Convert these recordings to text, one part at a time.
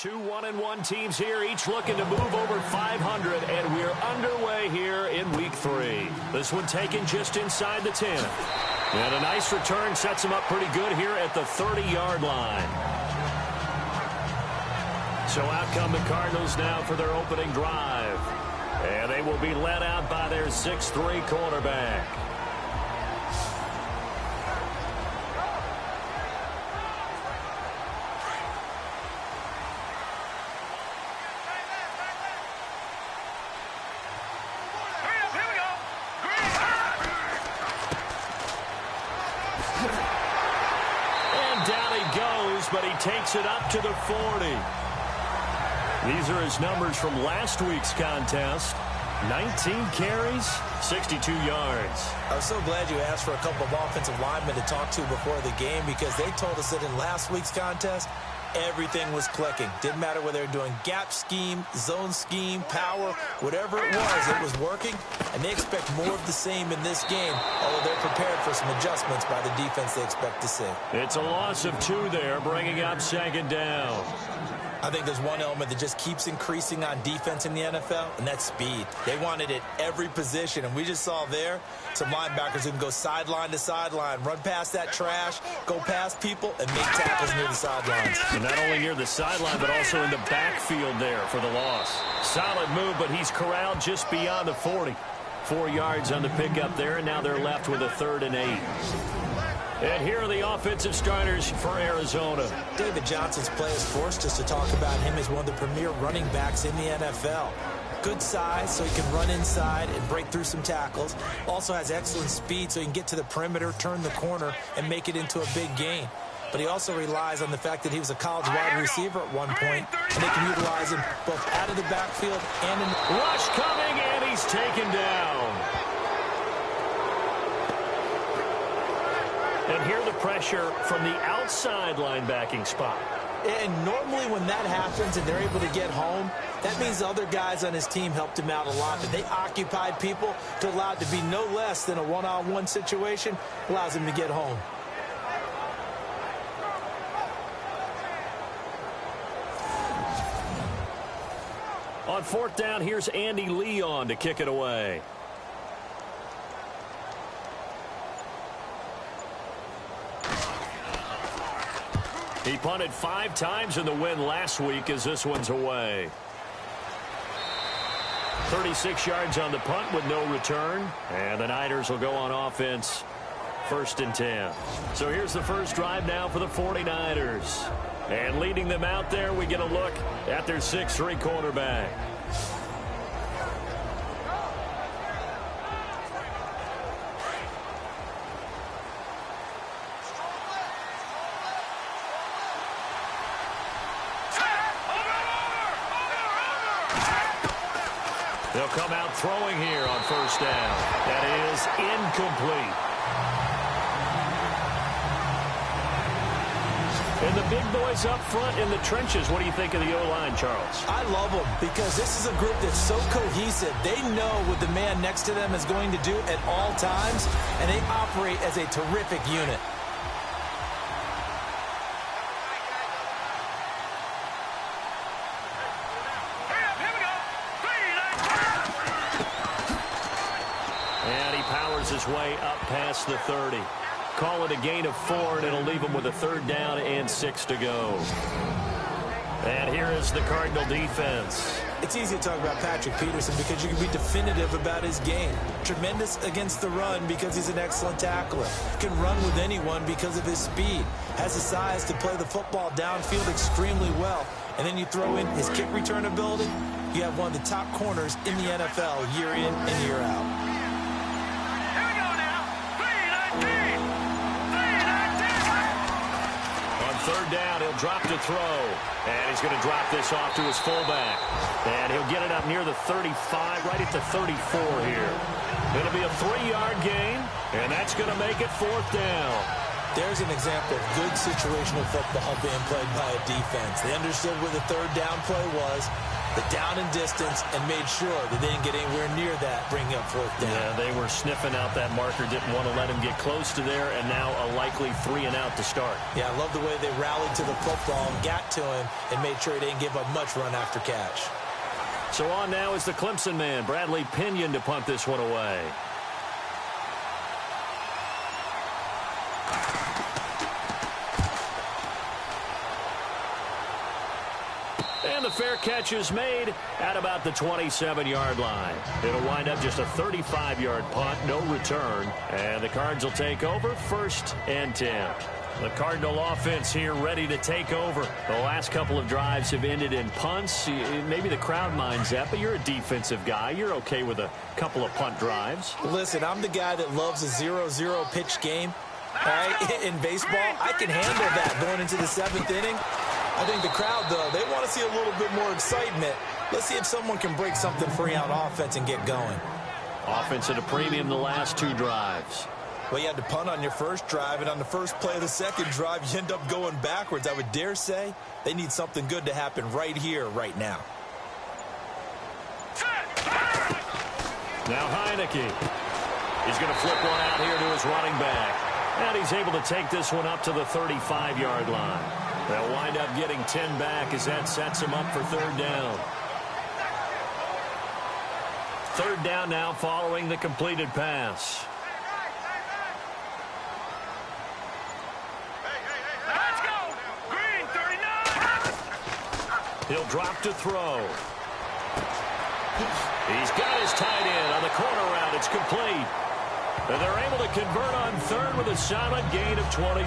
Two 1-1 teams here, each looking to move over 500, and we're underway here in Week 3. This one taken just inside the 10. And a nice return sets them up pretty good here at the 30-yard line. So out come the Cardinals now for their opening drive. And they will be led out by their 6'3" quarterback. But he takes it up to the 40. These are his numbers from last week's contest. 19 carries, 62 yards. I'm so glad you asked for a couple of offensive linemen to talk to before the game, because they told us that in last week's contest, everything was clicking. Didn't matter whether they were doing gap scheme, zone scheme, power, whatever it was working. And they expect more of the same in this game, although they're prepared for some adjustments by the defense they expect to see. It's a loss of 2 there, bringing up second down. I think there's one element that just keeps increasing on defense in the NFL, and that's speed. They want it at every position, and we just saw there some linebackers who can go sideline to sideline, run past that trash, go past people, and make tackles near the sidelines. And not only near the sideline, but also in the backfield there for the loss. Solid move, but he's corralled just beyond the 40. 4 yards on the pickup there, and now they're left with a 3rd and 8. And here are the offensive starters for Arizona. David Johnson's play has forced us to talk about him as one of the premier running backs in the NFL. Good size, so he can run inside and break through some tackles. Also has excellent speed, so he can get to the perimeter, turn the corner, and make it into a big gain. But he also relies on the fact that he was a college wide receiver at one point, and they can utilize him both out of the backfield and in the... Rush coming, and he's taken down. And here the pressure from the outside linebacking spot. And normally when that happens and they're able to get home, that means the other guys on his team helped him out a lot. But they occupied people to allow it to be no less than a one-on-one situation, allows him to get home. On 4th down, here's Andy Leon to kick it away. He punted 5 times in the win last week as this one's away. 36 yards on the punt with no return. And the Niners will go on offense. 1st and 10. So here's the first drive now for the 49ers. And leading them out there, we get a look at their 6'3" quarterback. They'll come out throwing here on 1st down. That is incomplete. And the big boys up front in the trenches, what do you think of the O-line, Charles? I love them because this is a group that's so cohesive. They know what the man next to them is going to do at all times, and they operate as a terrific unit. His way up past the 30. Call it a gain of 4, and it'll leave him with a 3rd down and 6 to go. And here is the Cardinal defense. It's easy to talk about Patrick Peterson because you can be definitive about his game. Tremendous against the run because he's an excellent tackler. Can run with anyone because of his speed. Has the size to play the football downfield extremely well. And then you throw in his kick return ability. You have one of the top corners in the NFL year in and year out. On 3rd down, he'll drop to throw. And he's going to drop this off to his fullback. And he'll get it up near the 35, right at the 34 here. It'll be a 3-yard gain, and that's going to make it 4th down. There's an example of good situational football being played by a defense. They understood where the third down play was, the down and distance, and made sure that they didn't get anywhere near that, bringing up fourth down. Yeah, they were sniffing out that marker, didn't want to let him get close to there, and now a likely 3-and-out to start. Yeah, I love the way they rallied to the football and got to him and made sure he didn't give up much run after catch. So on now is the Clemson man, Bradley Pinion, to punt this one away. And the fair catch is made at about the 27-yard line. It'll wind up just a 35-yard punt, no return. And the Cards will take over 1st and 10. The Cardinal offense here ready to take over. The last couple of drives have ended in punts. Maybe the crowd minds that, but you're a defensive guy. You're okay with a couple of punt drives. Listen, I'm the guy that loves a 0-0 pitch game. All right? In baseball, I can handle that going into the 7th inning. I think the crowd, though, they want to see a little bit more excitement. Let's see if someone can break something free on offense and get going. Offense at a premium the last 2 drives. Well, you had to punt on your first drive, and on the first play of the second drive, you end up going backwards. I would dare say they need something good to happen right here, right now. Now Heineke. He's going to flip one out here to his running back. And he's able to take this one up to the 35-yard line. They'll wind up getting 10 back as that sets him up for 3rd down. 3rd down now following the completed pass. Let's go! Green 39! He'll drop to throw. He's got his tight end on the corner route. It's complete. And they're able to convert on 3rd with a solid gain of 23.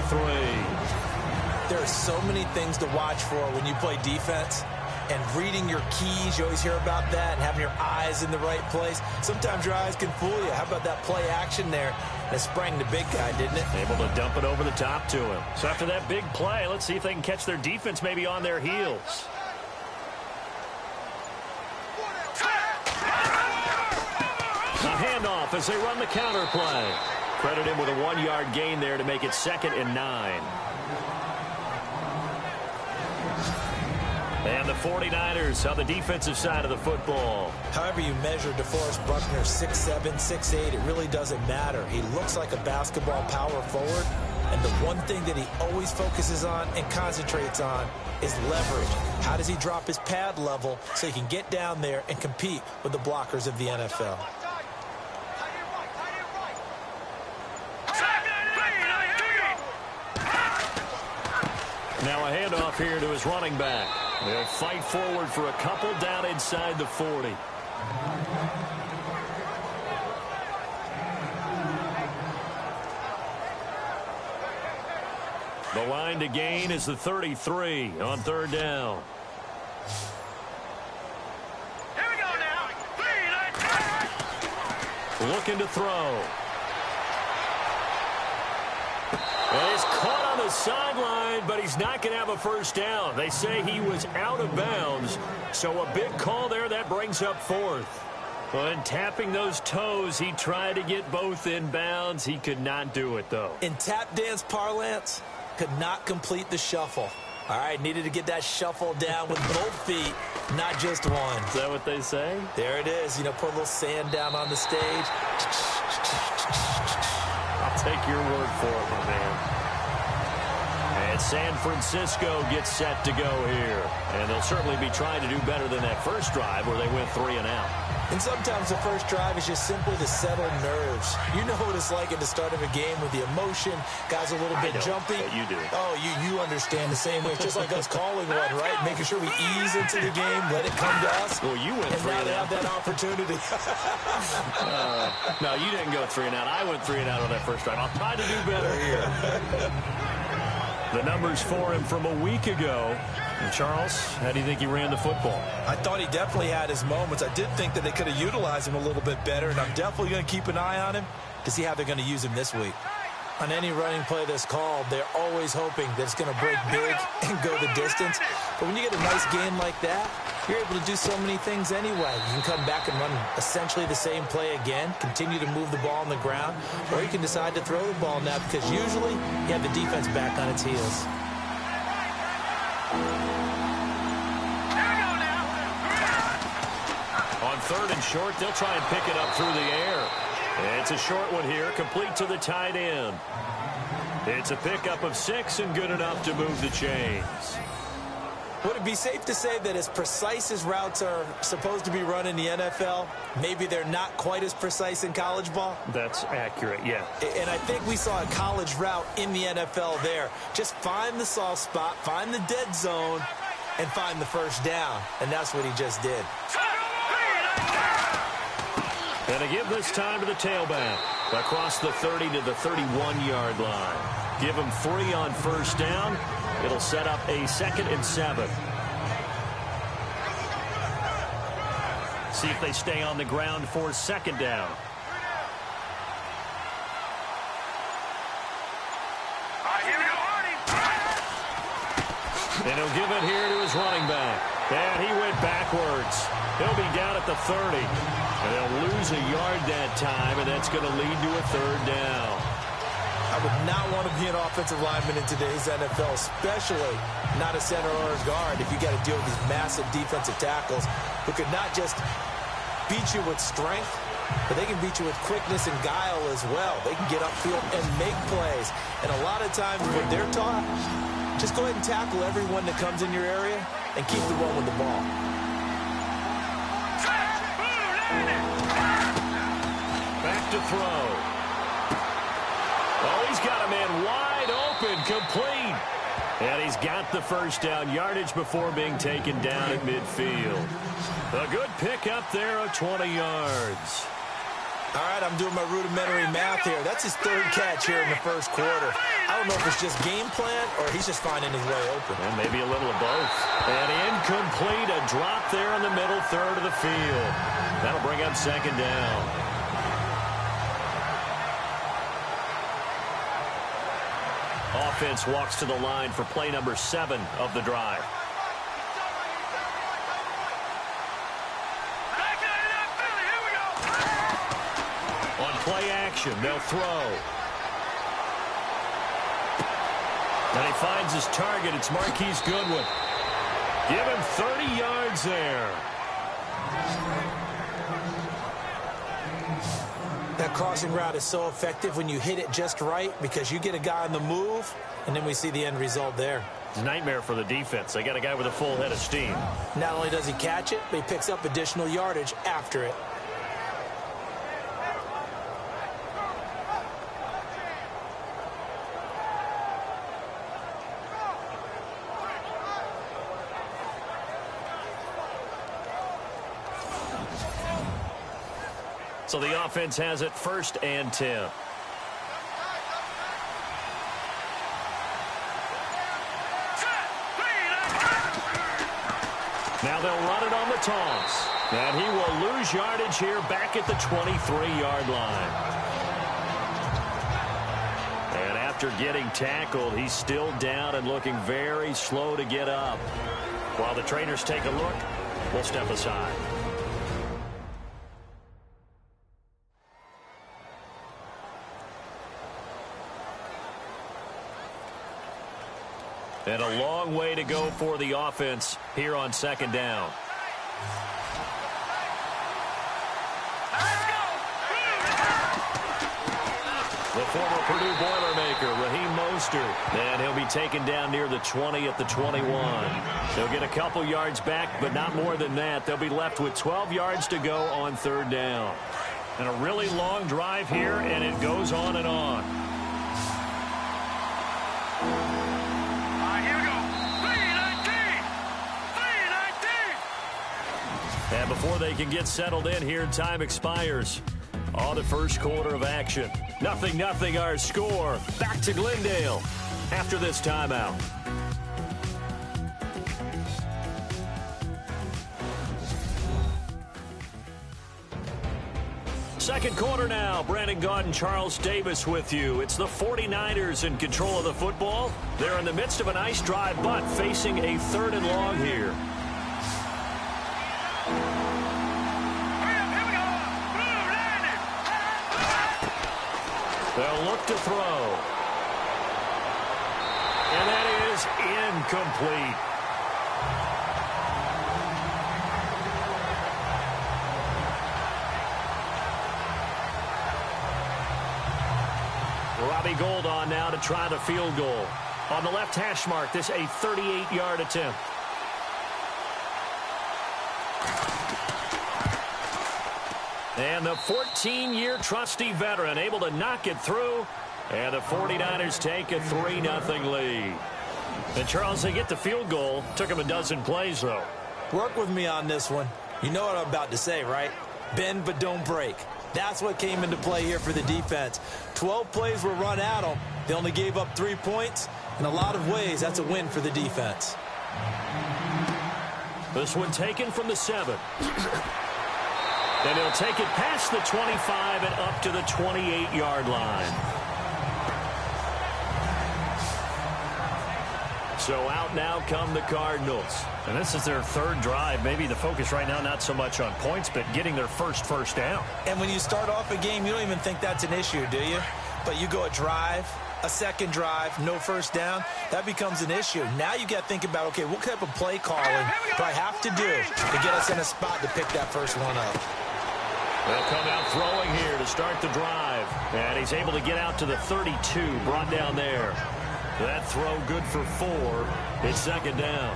There are so many things to watch for when you play defense. And reading your keys, you always hear about that, and having your eyes in the right place. Sometimes your eyes can fool you. How about that play action there? That sprang the big guy, didn't it? Able to dump it over the top to him. So after that big play, let's see if they can catch their defense maybe on their heels. A handoff as they run the counter play. Credit him with a 1-yard gain there to make it 2nd and 9. And the 49ers on the defensive side of the football. However you measure DeForest Buckner, 6'7", 6'8", it really doesn't matter. He looks like a basketball power forward. And the one thing that he always focuses on and concentrates on is leverage. How does he drop his pad level so he can get down there and compete with the blockers of the NFL? Now a handoff here to his running back. They'll fight forward for a couple down inside the 40. The line to gain is the 33 on 3rd down. Here we go now. Looking to throw. Well, he's caught on the sideline, but he's not going to have a first down. They say he was out of bounds, so a big call there that brings up 4th. Well, in tapping those toes, he tried to get both in bounds. He could not do it, though. In tap dance parlance, could not complete the shuffle. All right, needed to get that shuffle down with both feet, not just one. Is that what they say? There it is. You know, put a little sand down on the stage. I'll take your word for it, my man. And San Francisco gets set to go here. And they'll certainly be trying to do better than that first drive where they went 3-and-out. And sometimes the first drive is just simply to settle nerves. You know what it's like at the start of a game with the emotion. Guys a little bit jumpy. But you do. Oh, you understand the same way. It's just like us calling one, right? Making sure we ease into the game, let it come to us. Well, you went 3-and-out. And now they have that opportunity. No, you didn't go 3-and-out. I went 3-and-out on that first drive. I'll try to do better here. The numbers for him from a week ago. And Charles, how do you think he ran the football? I thought he definitely had his moments. I did think that they could have utilized him a little bit better, and I'm definitely going to keep an eye on him to see how they're going to use him this week. On any running play that's called, they're always hoping that it's going to break big and go the distance. But when you get a nice game like that, you're able to do so many things anyway. You can come back and run essentially the same play again, continue to move the ball on the ground, or you can decide to throw the ball now because usually you have the defense back on its heels. On 3rd and short, they'll try and pick it up through the air. It's a short one here, complete to the tight end. It's a pickup of 6 and good enough to move the chains. Would it be safe to say that as precise as routes are supposed to be run in the NFL, maybe they're not quite as precise in college ball? That's accurate, yeah. And I think we saw a college route in the NFL there. Just find the soft spot, find the dead zone, and find the first down. And that's what he just did. And to give this time to the tailback. Across the 30 to the 31-yard line. Give him 3 on first down. It'll set up a 2nd and 7. See if they stay on the ground for 2nd down. And he'll give it here to his running back. And he went backwards. He'll be down at the 30. And they'll lose a yard that time, and that's going to lead to a 3rd down. I would not want to be an offensive lineman in today's NFL, especially not a center or a guard, if you got to deal with these massive defensive tackles who could not just beat you with strength, but they can beat you with quickness and guile as well. They can get upfield and make plays. And a lot of times what they're taught, just go ahead and tackle everyone that comes in your area and keep the run with the ball. Back to throw. Oh, he's got a man wide open, complete. And he's got the first down yardage before being taken down at midfield. A good pick up there of 20 yards. All right, I'm doing my rudimentary math here. That's his 3rd catch here in the 1st quarter. I don't know if it's just game plan or he's just finding his way open. And maybe a little of both. And incomplete, a drop there in the middle 3rd of the field. That'll bring up 2nd down. Offense walks to the line for play number 7 of the drive. On play action, they'll throw. And he finds his target. It's Marquise Goodwin. Give him 30 yards there. That crossing route is so effective when you hit it just right because you get a guy on the move, and then we see the end result there. It's a nightmare for the defense. They got a guy with a full head of steam. Not only does he catch it, but he picks up additional yardage after it. So the offense has it 1st and 10. Now they'll run it on the toss. And he will lose yardage here back at the 23-yard line. And after getting tackled, he's still down and looking very slow to get up. While the trainers take a look, we'll step aside. And a long way to go for the offense here on 2nd down. The former Purdue Boilermaker, Raheem Mostert. And he'll be taken down near the 20 at the 21. They'll get a couple yards back, but not more than that. They'll be left with 12 yards to go on 3rd down. And a really long drive here, and it goes on and on. And before they can get settled in here, time expires on the 1st quarter of action. 0-0 our score. Back to Glendale after this timeout. Second quarter now. Brandon Gaudin, Charles Davis with you. It's the 49ers in control of the football. They're in the midst of a nice drive, but facing a 3rd and long here. They'll look to throw. And that is incomplete. Robbie Gould on now to try the field goal. On the left hash mark, this a 38-yard attempt. And the 14-year trusty veteran able to knock it through. And the 49ers take a 3-0 lead. And, Charles, they get the field goal. Took them a dozen plays, though. Work with me on this one. You know what I'm about to say, right? Bend but don't break. That's what came into play here for the defense. 12 plays were run at them. They only gave up 3 points. In a lot of ways, that's a win for the defense. This one taken from the 7. And he'll take it past the 25 and up to the 28-yard line. So out now come the Cardinals. And this is their third drive. Maybe the focus right now not so much on points, but getting their first down. And when you start off a game, you don't even think that's an issue, do you? But you go a drive, a second drive, no first down, that becomes an issue. Now you got to think about, okay, what type of play calling do I have to do to get us in a spot to pick that first one up? They'll come out throwing here to start the drive. And he's able to get out to the 32, brought down there. That throw good for 4. It's second down.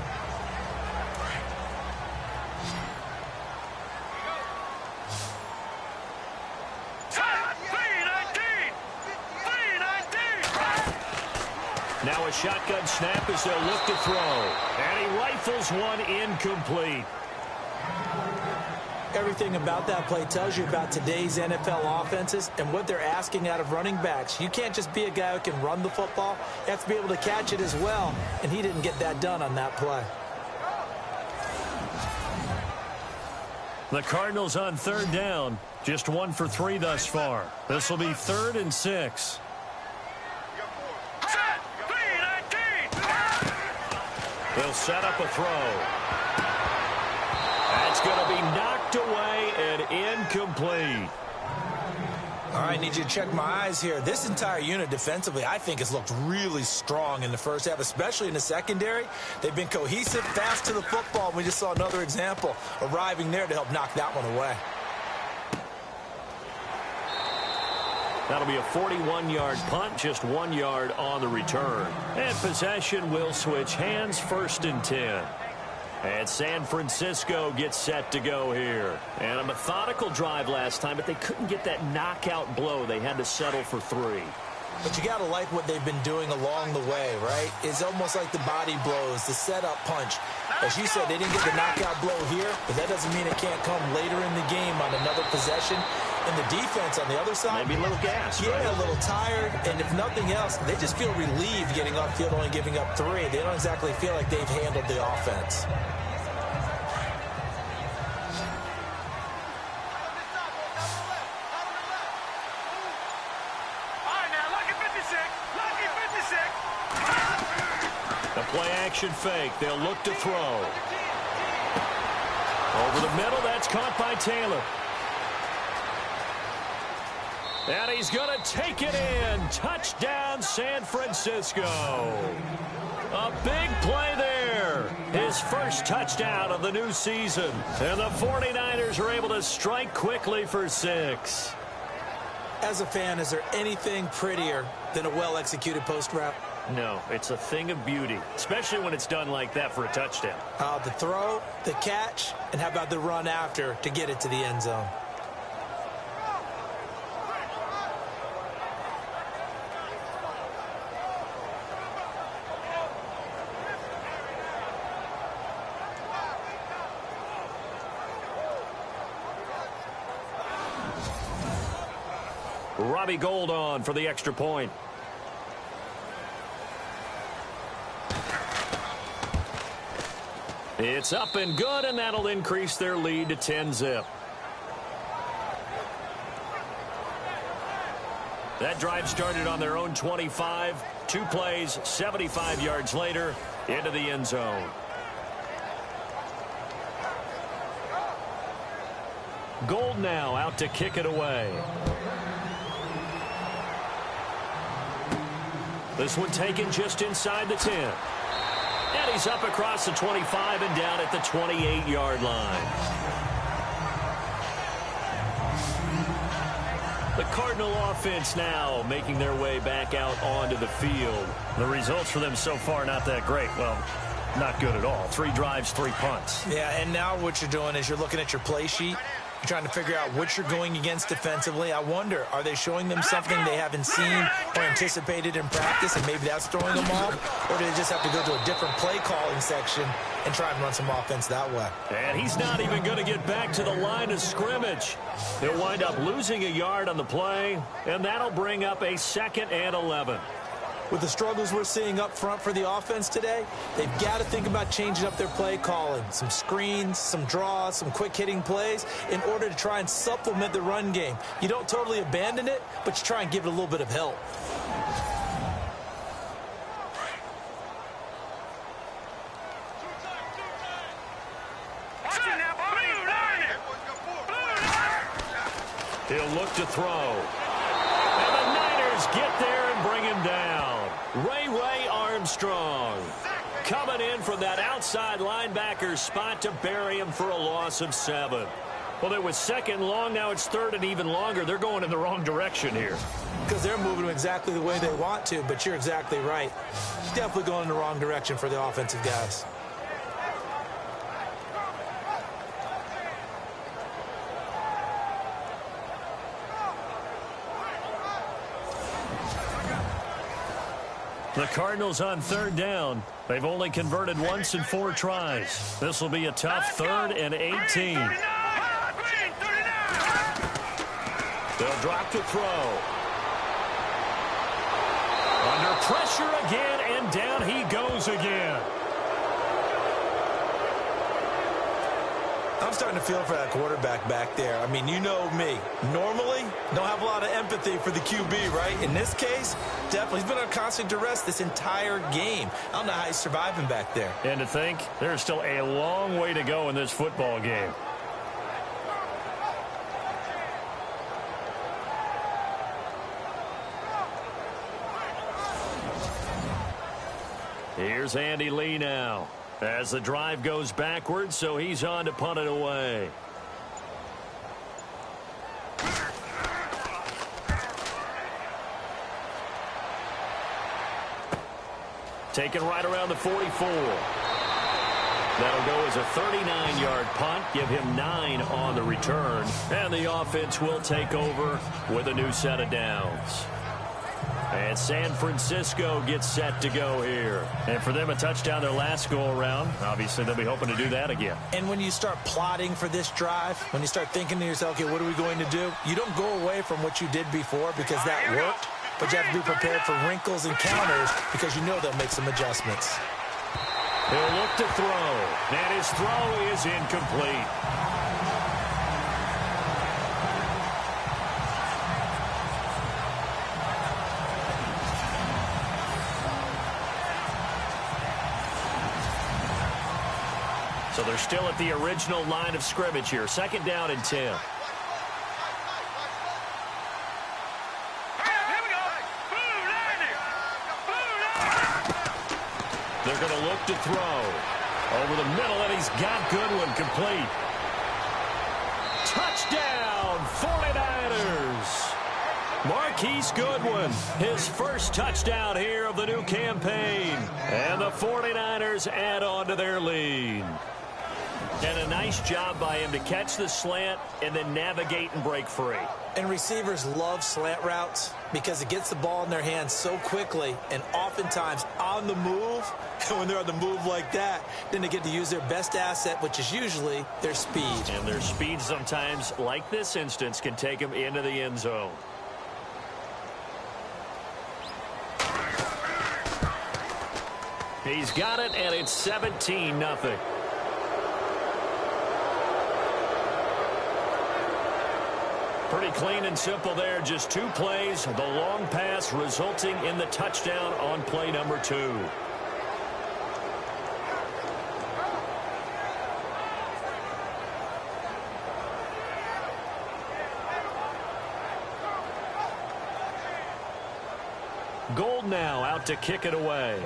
Now a shotgun snap as they'll look to throw. And he rifles one incomplete. Everything about that play tells you about today's NFL offenses and what they're asking out of running backs. You can't just be a guy who can run the football. You have to be able to catch it as well, and he didn't get that done on that play. The Cardinals on third down, just 1 for 3 thus far. This will be 3rd and 6. They'll set up a throw. That's going to be knocked away and incomplete. All right, need you to check my eyes here. This entire unit defensively, I think, has looked really strong in the first half, especially in the secondary. They've been cohesive, fast to the football. We just saw another example arriving there to help knock that one away. That'll be a 41-yard punt, just 1 yard on the return. And possession will switch hands, 1st and 10. And San Francisco gets set to go here. And a methodical drive last time, but they couldn't get that knockout blow. They had to settle for 3. But you got to like what they've been doing along the way, right? It's almost like the body blows, the setup punch. As you said, they didn't get the knockout blow here, but that doesn't mean it can't come later in the game on another possession. And the defense on the other side, maybe a little gas, yeah, right? A little tired. And if nothing else, they just feel relieved getting upfield, only giving up 3. They don't exactly feel like they've handled the offense. Play-action fake. They'll look to throw. Over the middle. That's caught by Taylor. And he's going to take it in. Touchdown, San Francisco. A big play there. His first touchdown of the new season. And the 49ers are able to strike quickly for 6. As a fan, is there anything prettier than a well-executed post route? No, it's a thing of beauty, especially when it's done like that for a touchdown. The throw, the catch, and how about the run after to get it to the end zone? Robbie Gould on for the extra point. It's up and good, and that'll increase their lead to 10-zip. That drive started on their own 25. 2 plays, 75 yards later, into the end zone. Gould now out to kick it away. This one taken just inside the 10. And he's up across the 25 and down at the 28-yard line. The Cardinal offense now making their way back out onto the field. The results for them so far not that great. Well, not good at all. 3 drives, 3 punts. Yeah, and now what you're doing is you're looking at your play sheet. You're trying to figure out what you're going against defensively. I wonder, are they showing them something they haven't seen or anticipated in practice, and maybe that's throwing them off? Or do they just have to go to a different play calling section and try and run some offense that way? And he's not even going to get back to the line of scrimmage. He'll wind up losing a yard on the play, and that'll bring up a 2nd and 11. With the struggles we're seeing up front for the offense today, they've got to think about changing up their play calling. Some screens, some draws, some quick-hitting plays in order to try and supplement the run game. You don't totally abandon it, but you try and give it a little bit of help. He'll look to throw. And the Niners get there and bring him down. Ray Armstrong coming in from that outside linebacker spot to bury him for a loss of 7. Well, it was 2nd long. Now it's 3rd and even longer. They're going in the wrong direction here. Because they're moving exactly the way they want to, but you're exactly right. Definitely going in the wrong direction for the offensive guys. The Cardinals on 3rd down. They've only converted once in 4 tries. This will be a tough 3rd and 18. They'll drop to throw. Under pressure again, and down he goes again. I'm starting to feel for that quarterback back there. I mean, you know me. Normally, don't have a lot of empathy for the QB, right? In this case, definitely. He's been on constant duress this entire game. I don't know how he's surviving back there. And to think, there's still a long way to go in this football game. Here's Andy Lee now. As the drive goes backwards, so he's on to punt it away. Taken right around the 44. That'll go as a 39-yard punt. Give him 9 on the return. And the offense will take over with a new set of downs. And San Francisco gets set to go here. And for them, a touchdown their last go-around. Obviously, they'll be hoping to do that again. And when you start plotting for this drive, when you start thinking to yourself, okay, what are we going to do? You don't go away from what you did before because that worked, but you have to be prepared for wrinkles and counters because you know they'll make some adjustments. He'll look to throw, and his throw is incomplete. So they're still at the original line of scrimmage here. 2nd down and 10. They're going to look to throw. Over the middle, and he's got Goodwin complete. Touchdown, 49ers. Marquise Goodwin, his first touchdown here of the new campaign. And the 49ers add on to their lead. And a nice job by him to catch the slant and then navigate and break free. And receivers love slant routes because it gets the ball in their hands so quickly and oftentimes on the move. And when they're on the move like that, then they get to use their best asset, which is usually their speed. And their speed sometimes, like this instance, can take them into the end zone. He's got it, and it's 17-0. Pretty clean and simple there. Just 2 plays. The long pass resulting in the touchdown on play number 2. Gold now out to kick it away.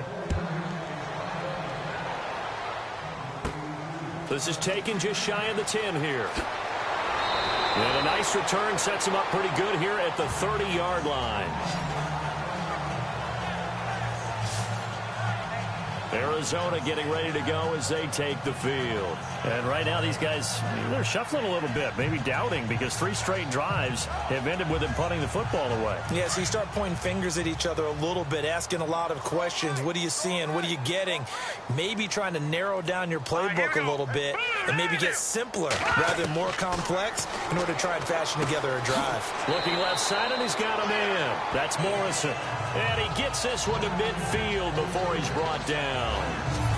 This is taken just shy of the 10 here. And a nice return sets him up pretty good here at the 30-yard line. Arizona getting ready to go as they take the field. And right now these guys, they're shuffling a little bit, maybe doubting, because 3 straight drives have ended with them punting the football away. Yeah, so you start pointing fingers at each other a little bit, asking a lot of questions. What are you seeing? What are you getting? Maybe trying to narrow down your playbook a little bit and maybe get simpler rather than more complex in order to try and fashion together a drive. Looking left side, and he's got a man. That's Morrison. And he gets this one to midfield before he's brought down.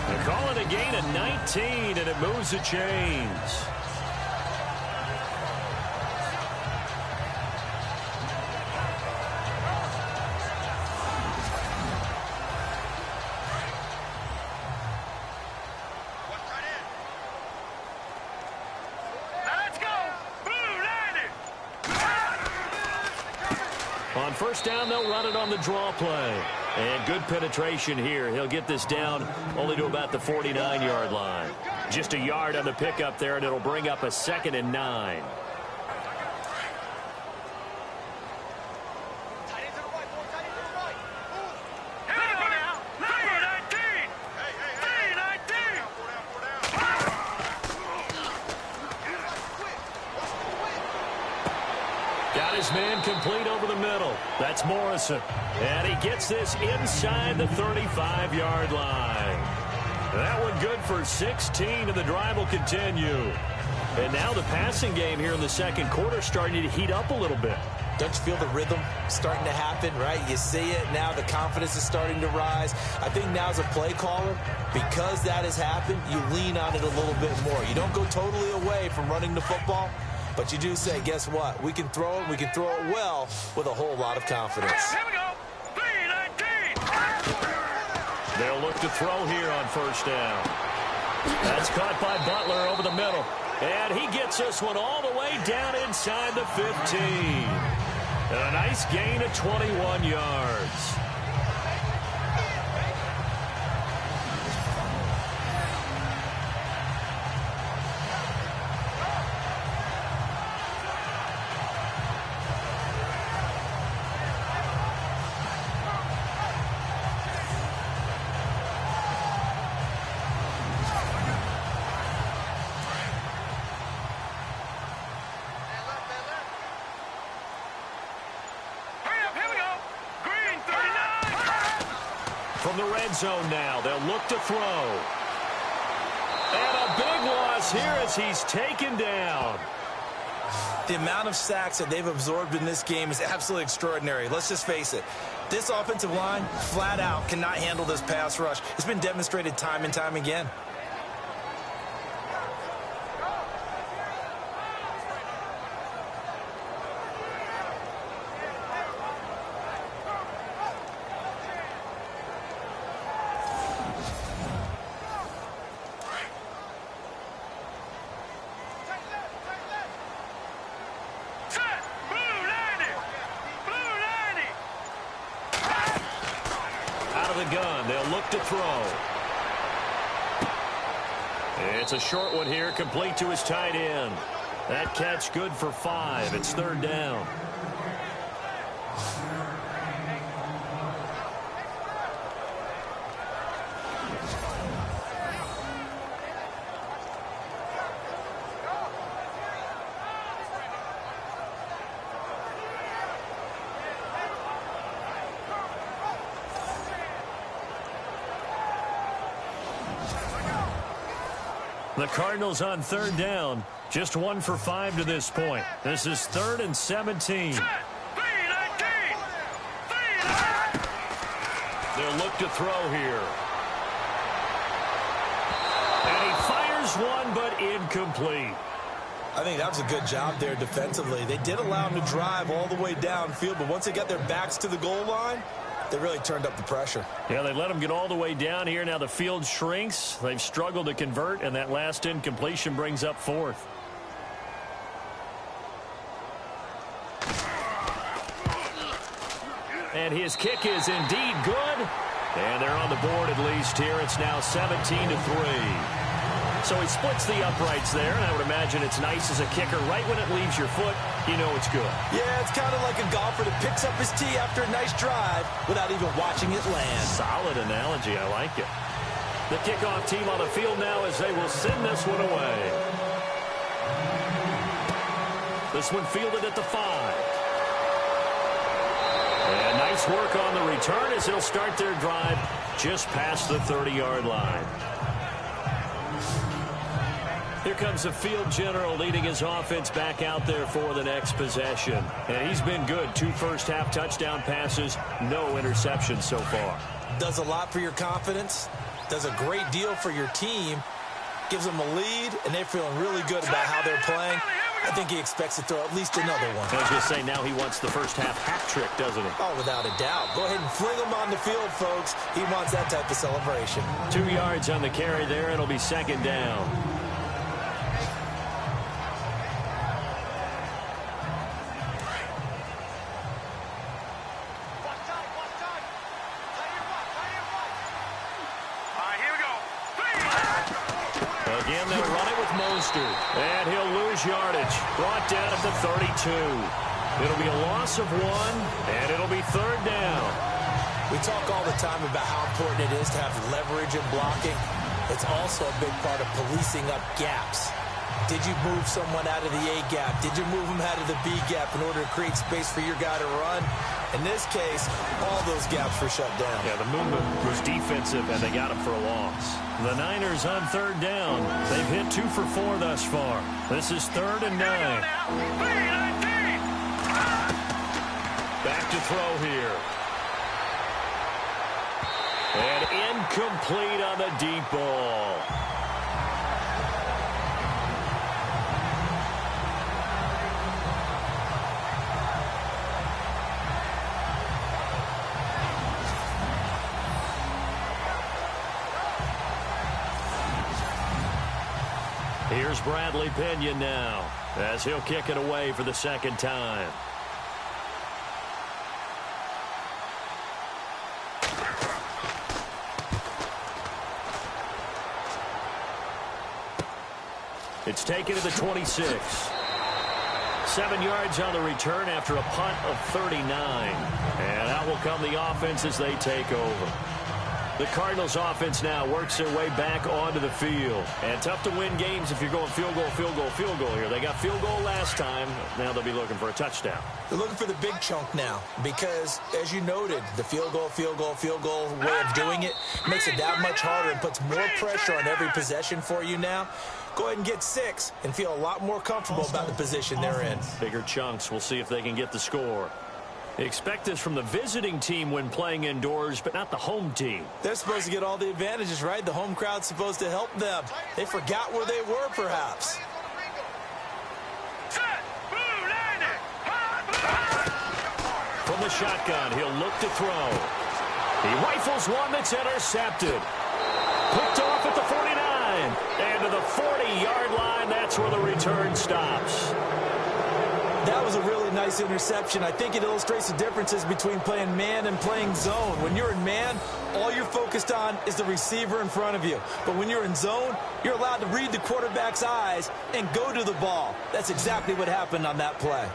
They're calling a gain of 19, and it moves the chains. Let's go. Blue landed. On first down, they'll run it on the draw play. And good penetration here. He'll get this down only to about the 49-yard line. Just a yard on the pickup there, and it'll bring up a 2nd and 9. Got his man complete over the middle. That's Morrison. And he gets this inside the 35-yard line. That one good for 16, and the drive will continue. And now the passing game here in the second quarter starting to heat up a little bit. Don't you feel the rhythm starting to happen, right? You see it now. The confidence is starting to rise. I think now as a play caller, because that has happened, you lean on it a little bit more. You don't go totally away from running the football, but you do say, guess what? We can throw it. We can throw it well with a whole lot of confidence. Here we go. 3-19. They'll look to throw here on first down. That's caught by Butler over the middle. And he gets this one all the way down inside the 15. And a nice gain of 21 yards. From the red zone now, they'll look to throw. And a big loss here as he's taken down. The amount of sacks that they've absorbed in this game is absolutely extraordinary. Let's just face it. This offensive line, flat out, cannot handle this pass rush. It's been demonstrated time and time again. Gun. They'll look to throw. It's a short one here, complete to his tight end. That catch good for 5. It's third down. The Cardinals on third down, just 1 for 5 to this point. This is 3rd and 17. They'll look to throw here. And he fires one, but incomplete. I think that was a good job there defensively. They did allow him to drive all the way downfield, but once they got their backs to the goal line, they really turned up the pressure. Yeah, they let them get all the way down here. Now the field shrinks. They've struggled to convert, and that last incompletion brings up 4th. And his kick is indeed good. And they're on the board at least here. It's now 17-3. So he splits the uprights there, and I would imagine it's nice as a kicker. Right when it leaves your foot, you know it's good. Yeah, it's kind of like a golfer that picks up his tee after a nice drive without even watching it land. Solid analogy. I like it. The kickoff team on the field now as they will send this one away. This one fielded at the 5. And nice work on the return as they'll start their drive just past the 30-yard line. Here comes the field general leading his offense back out there for the next possession. And he's been good. 2 first-half touchdown passes, no interceptions so far. Does a lot for your confidence. Does a great deal for your team. Gives them a lead, and they're feeling really good about how they're playing. I think he expects to throw at least another one. I was going to say, now he wants the first-half hat trick, doesn't he? Oh, without a doubt. Go ahead and fling him on the field, folks. He wants that type of celebration. 2 yards on the carry there. It'll be second down. Again, they'll run it with Mostert. And he'll lose yardage. Brought down at the 32. It'll be a loss of 1, and it'll be third down. We talk all the time about how important it is to have leverage in blocking. It's also a big part of policing up gaps. Did you move someone out of the A gap? Did you move them out of the B gap in order to create space for your guy to run? In this case, all those gaps were shut down. Yeah, the movement was defensive, and they got him for a loss. The Niners on third down. They've hit 2 for 4 thus far. This is 3rd and 9. Back to throw here. And incomplete on the deep ball. Here's Bradley Pinion now as he'll kick it away for the second time. It's taken to the 26. 7 yards on the return after a punt of 39. And out will come the offense as they take over. The Cardinals offense now works their way back onto the field. And tough to win games if you're going field goal, field goal, field goal here. They got field goal last time. Now they'll be looking for a touchdown. They're looking for the big chunk now because, as you noted, the field goal way of doing it makes it that much harder and puts more pressure on every possession for you now. Go ahead and get 6 and feel a lot more comfortable about the position they're in. Bigger chunks. We'll see if they can get the score. Expect this from the visiting team when playing indoors, but not the home team. They're supposed to get all the advantages, right? The home crowd's supposed to help them. They forgot where they were, perhaps. From the shotgun, he'll look to throw. He rifles one that's intercepted. Picked off at the 49. And to the 40-yard line, that's where the return stops. That was a really nice interception. I think it illustrates the differences between playing man and playing zone. When you're in man, all you're focused on is the receiver in front of you. But when you're in zone, you're allowed to read the quarterback's eyes and go to the ball. That's exactly what happened on that play.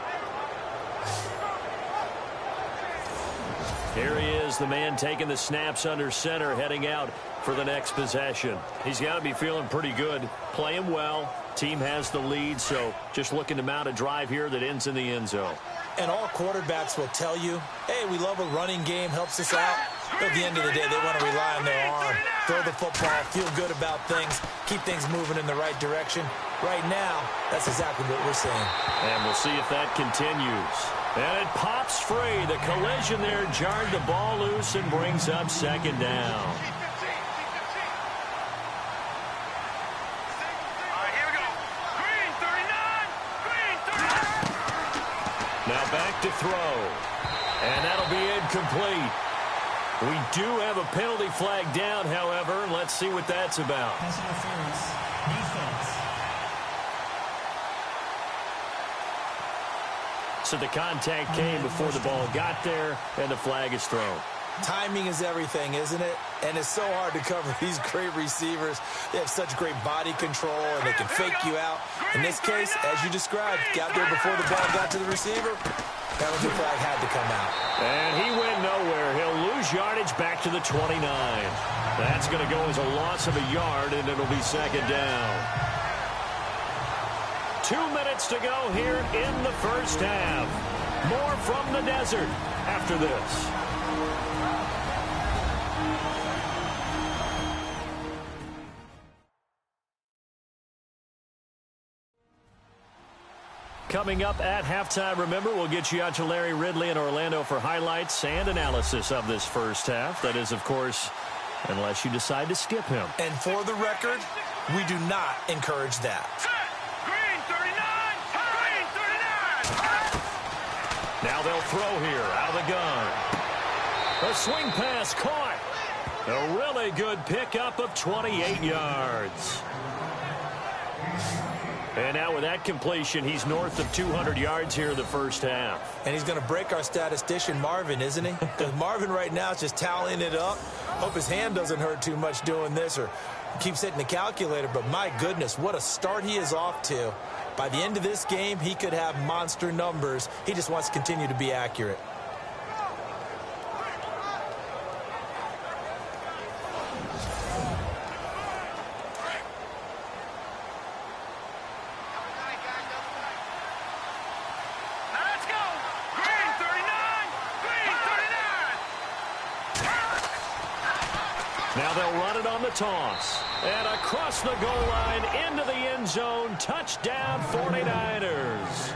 Here he is, the man taking the snaps under center, heading out for the next possession. He's got to be feeling pretty good, playing well. Team has the lead, so just looking to mount a drive here that ends in the end zone. And all quarterbacks will tell you, hey, we love a running game, helps us out. But at the end of the day, they want to rely on their arm. Throw the football, feel good about things, keep things moving in the right direction. Right now, that's exactly what we're seeing. And we'll see if that continues. And it pops free. The collision there jarred the ball loose and brings up second down. Now back to throw. And that'll be incomplete. We do have a penalty flag down, however. Let's see what that's about. Pass interference. Defense. So the contact came before the ball got there, and the flag is thrown. Timing is everything, isn't it? And it's so hard to cover these great receivers. They have such great body control, and they can fake you out. In this case, as you described, got there before the ball got to the receiver. Penalty flag had to come out. And he went nowhere. He'll lose yardage back to the 29. That's going to go as a loss of a yard, and it'll be second down. 2 minutes to go here in the first half. More from the desert after this. Coming up at halftime, remember, we'll get you out to Larry Ridley in Orlando for highlights and analysis of this first half. That is, of course, unless you decide to skip him. And for the record, we do not encourage that. Green 39! Green 39! Now they'll throw here out of the gun. A swing pass caught. A really good pickup of 28 yards. And now with that completion, he's north of 200 yards here in the first half. And he's going to break our statistician, Marvin, isn't he? Because Marvin right now is just tallying it up. Hope his hand doesn't hurt too much doing this or keeps hitting the calculator. But my goodness, what a start he is off to. By the end of this game, he could have monster numbers. He just wants to continue to be accurate. Now they'll run it on the toss. And across the goal line into the end zone. Touchdown 49ers.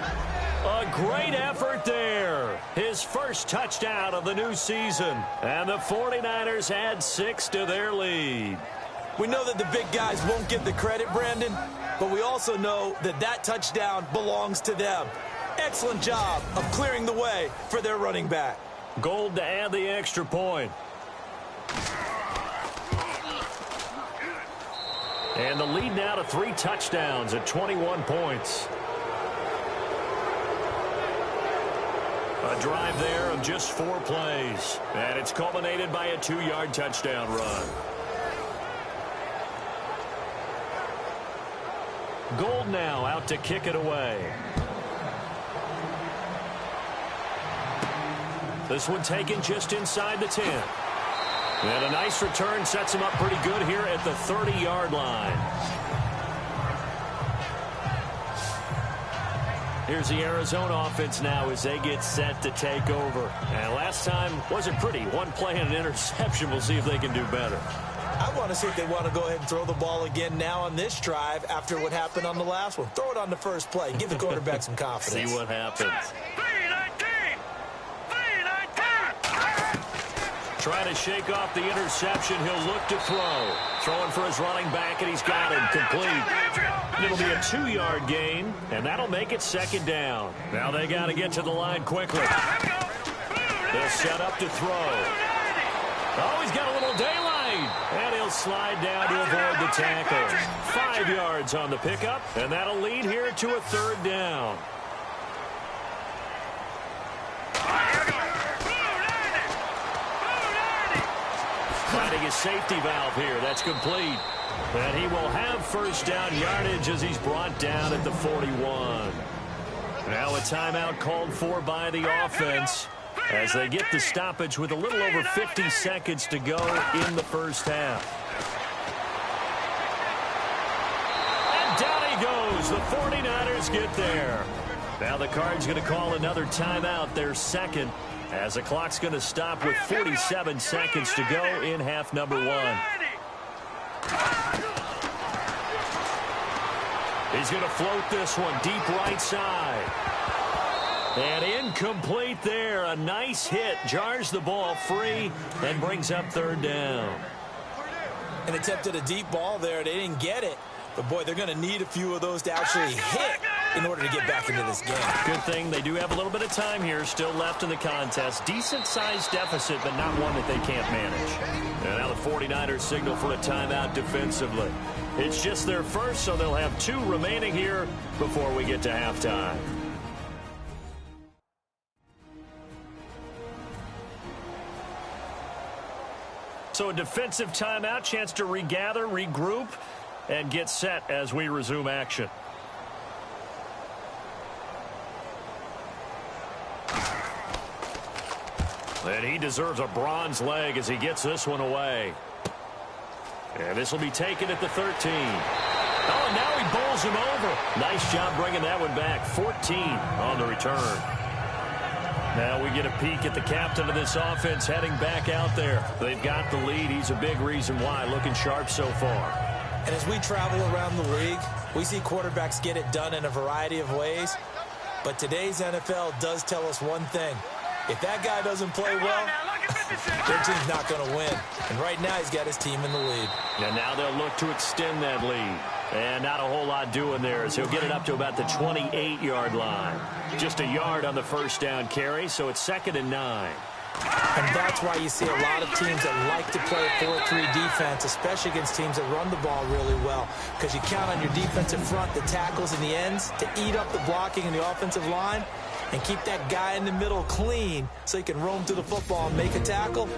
A great effort there. His first touchdown of the new season. And the 49ers add 6 to their lead. We know that the big guys won't get the credit, Brandon, but we also know that that touchdown belongs to them. Excellent job of clearing the way for their running back. Gold to add the extra point. And the lead now to 3 touchdowns at 21 points. A drive there of just 4 plays. And it's culminated by a 2-yard touchdown run. Gold now out to kick it away. This one taken just inside the 10. And a nice return sets him up pretty good here at the 30-yard line. Here's the Arizona offense now as they get set to take over. And last time wasn't pretty. One play and an interception. We'll see if they can do better. I want to see if they want to go ahead and throw the ball again now on this drive after what happened on the last one. Throw it on the first play. Give the quarterback some confidence. See what happens. Trying to shake off the interception. He'll look to throw. Throwing for his running back, and he's got him complete. It'll be a 2-yard gain, and that'll make it second down. Now they got to get to the line quickly. They'll set up to throw. Oh, he's got a little daylight. And he'll slide down to avoid the tackle. 5 yards on the pickup, and that'll lead here to a 3rd down. Finding a safety valve here. That's complete. And he will have first down yardage as he's brought down at the 41. Now a timeout called for by the offense as they get the stoppage with a little over 50 seconds to go in the first half. And down he goes. The 49ers get there. Now the Cards going to call another timeout, their second, as the clock's going to stop with 47 seconds to go in half number 1. He's going to float this one deep right side. And incomplete there. A nice hit. Jars the ball free and brings up 3rd down. And attempted a deep ball there. They didn't get it. But, boy, they're going to need a few of those to actually hit in order to get back into this game. Good thing they do have a little bit of time here still left in the contest. Decent-sized deficit, but not one that they can't manage. And now the 49ers signal for a timeout defensively. It's just their first, so they'll have 2 remaining here before we get to halftime. So a defensive timeout, chance to regather, regroup, and get set as we resume action. And he deserves a bronze leg as he gets this one away. And this will be taken at the 13. Oh, and now he bowls him over. Nice job bringing that one back. 14 on the return. Now we get a peek at the captain of this offense heading back out there. They've got the lead. He's a big reason why. Looking sharp so far. And as we travel around the league, we see quarterbacks get it done in a variety of ways. But today's NFL does tell us one thing. If that guy doesn't play well, their team's not going to win. And right now he's got his team in the lead. And now they'll look to extend that lead. And not a whole lot doing there as he'll get it up to about the 28-yard line. Just a yard on the first down carry, so it's 2nd and 9. And that's why you see a lot of teams that like to play 4-3 defense, especially against teams that run the ball really well. Because you count on your defensive front, the tackles and the ends, to eat up the blocking in the offensive line and keep that guy in the middle clean so he can roam to the football and make a tackle.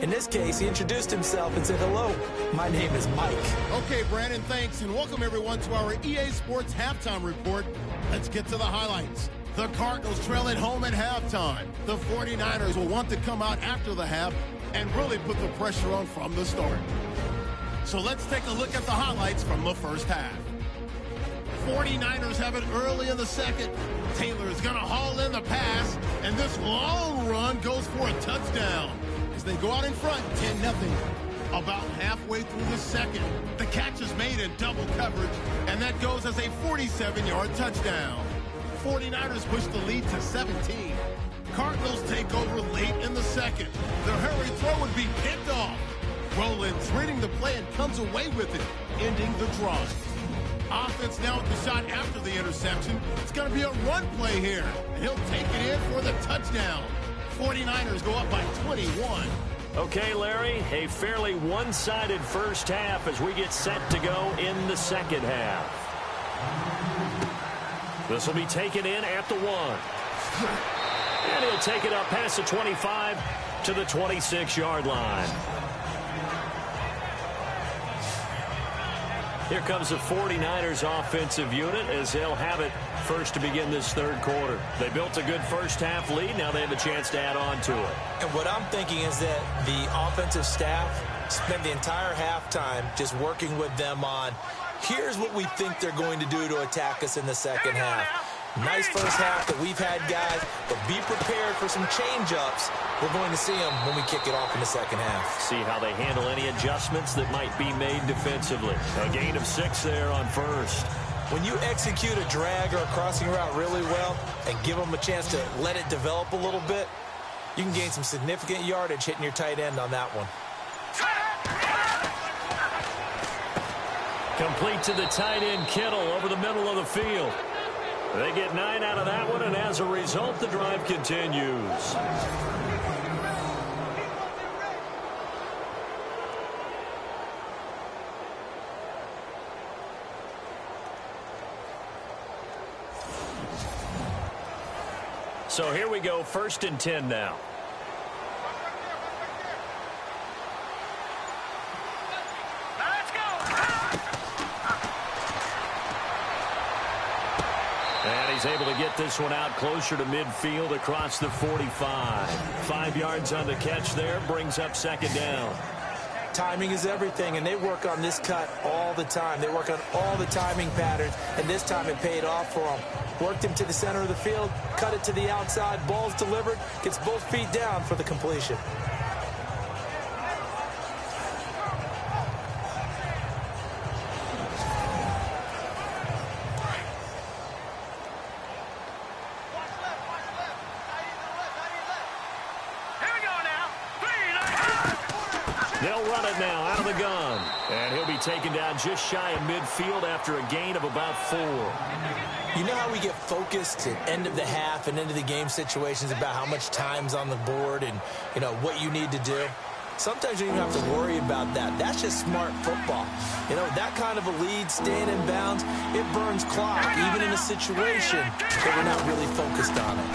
In this case, he introduced himself and said, "Hello, my name is Mike." Okay, Brandon, thanks, and welcome everyone to our EA Sports Halftime Report. Let's get to the highlights. The Cardinals trail at home at halftime. The 49ers will want to come out after the half and really put the pressure on from the start. So let's take a look at the highlights from the first half. 49ers have it early in the second. Taylor is going to haul in the pass, and this long run goes for a touchdown as they go out in front 10-0. About halfway through the second, the catch is made in double coverage, and that goes as a 47-yard touchdown. 49ers push the lead to 17. Cardinals take over late in the second. The hurry throw would be picked off. Rollins reading the play and comes away with it, ending the drive. Offense now with the shot after the interception. It's going to be a run play here, and he'll take it in for the touchdown. 49ers go up by 21. Okay, Larry, a fairly one-sided first half as we get set to go in the second half. This will be taken in at the 1. And he'll take it up past the 25 to the 26-yard line. Here comes the 49ers offensive unit as they'll have it first to begin this third quarter. They built a good first half lead. Now they have a chance to add on to it. And what I'm thinking is that the offensive staff spent the entire halftime just working with them on, here's what we think they're going to do to attack us in the second half. Nice first half that we've had, guys, but be prepared for some change-ups. We're going to see them when we kick it off in the second half. See how they handle any adjustments that might be made defensively. A gain of 6 there on first. When you execute a drag or a crossing route really well and give them a chance to let it develop a little bit, you can gain some significant yardage hitting your tight end on that one. Complete to the tight end, Kittle, over the middle of the field. They get 9 out of that one, and as a result, the drive continues. So here we go, 1st and 10 now. And he's able to get this one out closer to midfield across the 45. 5 yards on the catch there, brings up 2nd down. Timing is everything, and they work on this cut all the time. They work on all the timing patterns, and this time it paid off for them. Worked him to the center of the field, cut it to the outside, ball's delivered, gets both feet down for the completion. They'll run it now out of the gun. And he'll be taken down just shy of midfield after a gain of about 4. You know how we get focused at end of the half and end of the game situations about how much time's on the board and, you know, what you need to do? Sometimes you don't even have to worry about that. That's just smart football. You know, that kind of a lead, staying in bounds, it burns clock, even in a situation that we're not really focused on it.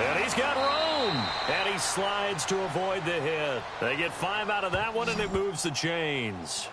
And he's got room. Boom! And he slides to avoid the hit. They get 5 out of that one, and it moves the chains.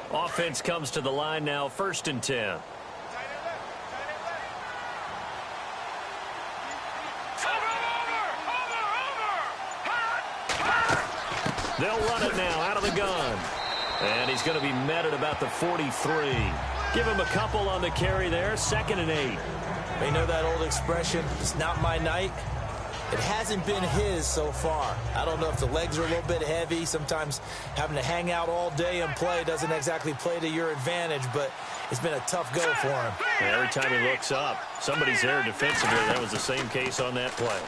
Offense comes to the line now, 1st and 10. They'll run it now out of the gun. And he's going to be met at about the 43. Give him a couple on the carry there, 2nd and 8. You know that old expression, it's not my night? It hasn't been his so far. I don't know if the legs are a little bit heavy. Sometimes having to hang out all day and play doesn't exactly play to your advantage, but it's been a tough go for him. And every time he looks up, somebody's there defensively. That was the same case on that play.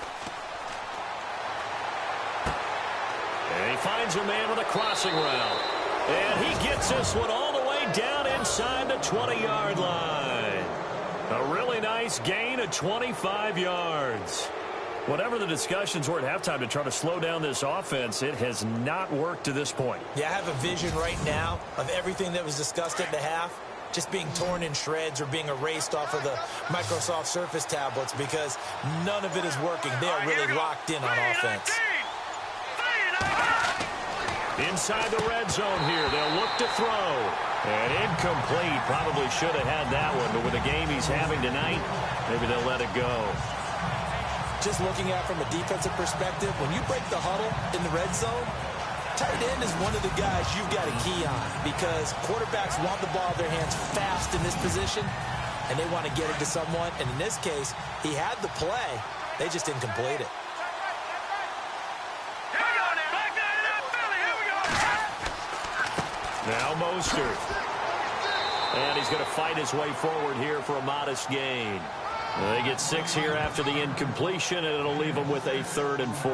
And he finds a man with a crossing route. And he gets this one all the way down inside the 20-yard line. A really nice gain of 25 yards. Whatever the discussions were at halftime to try to slow down this offense, it has not worked to this point. Yeah, I have a vision right now of everything that was discussed at the half just being torn in shreds or being erased off of the Microsoft Surface tablets because none of it is working. They are really locked in on offense. Inside the red zone here, they'll look to throw. And incomplete. Probably should have had that one, but with the game he's having tonight, maybe they'll let it go. Just looking at it from a defensive perspective, when you break the huddle in the red zone, tight end is one of the guys you've got a key on because quarterbacks want the ball in their hands fast in this position, and they want to get it to someone. And in this case, he had the play. They just didn't complete it. Now Mostert. And he's going to fight his way forward here for a modest gain. They get 6 here after the incompletion, and it'll leave them with a 3rd and 4.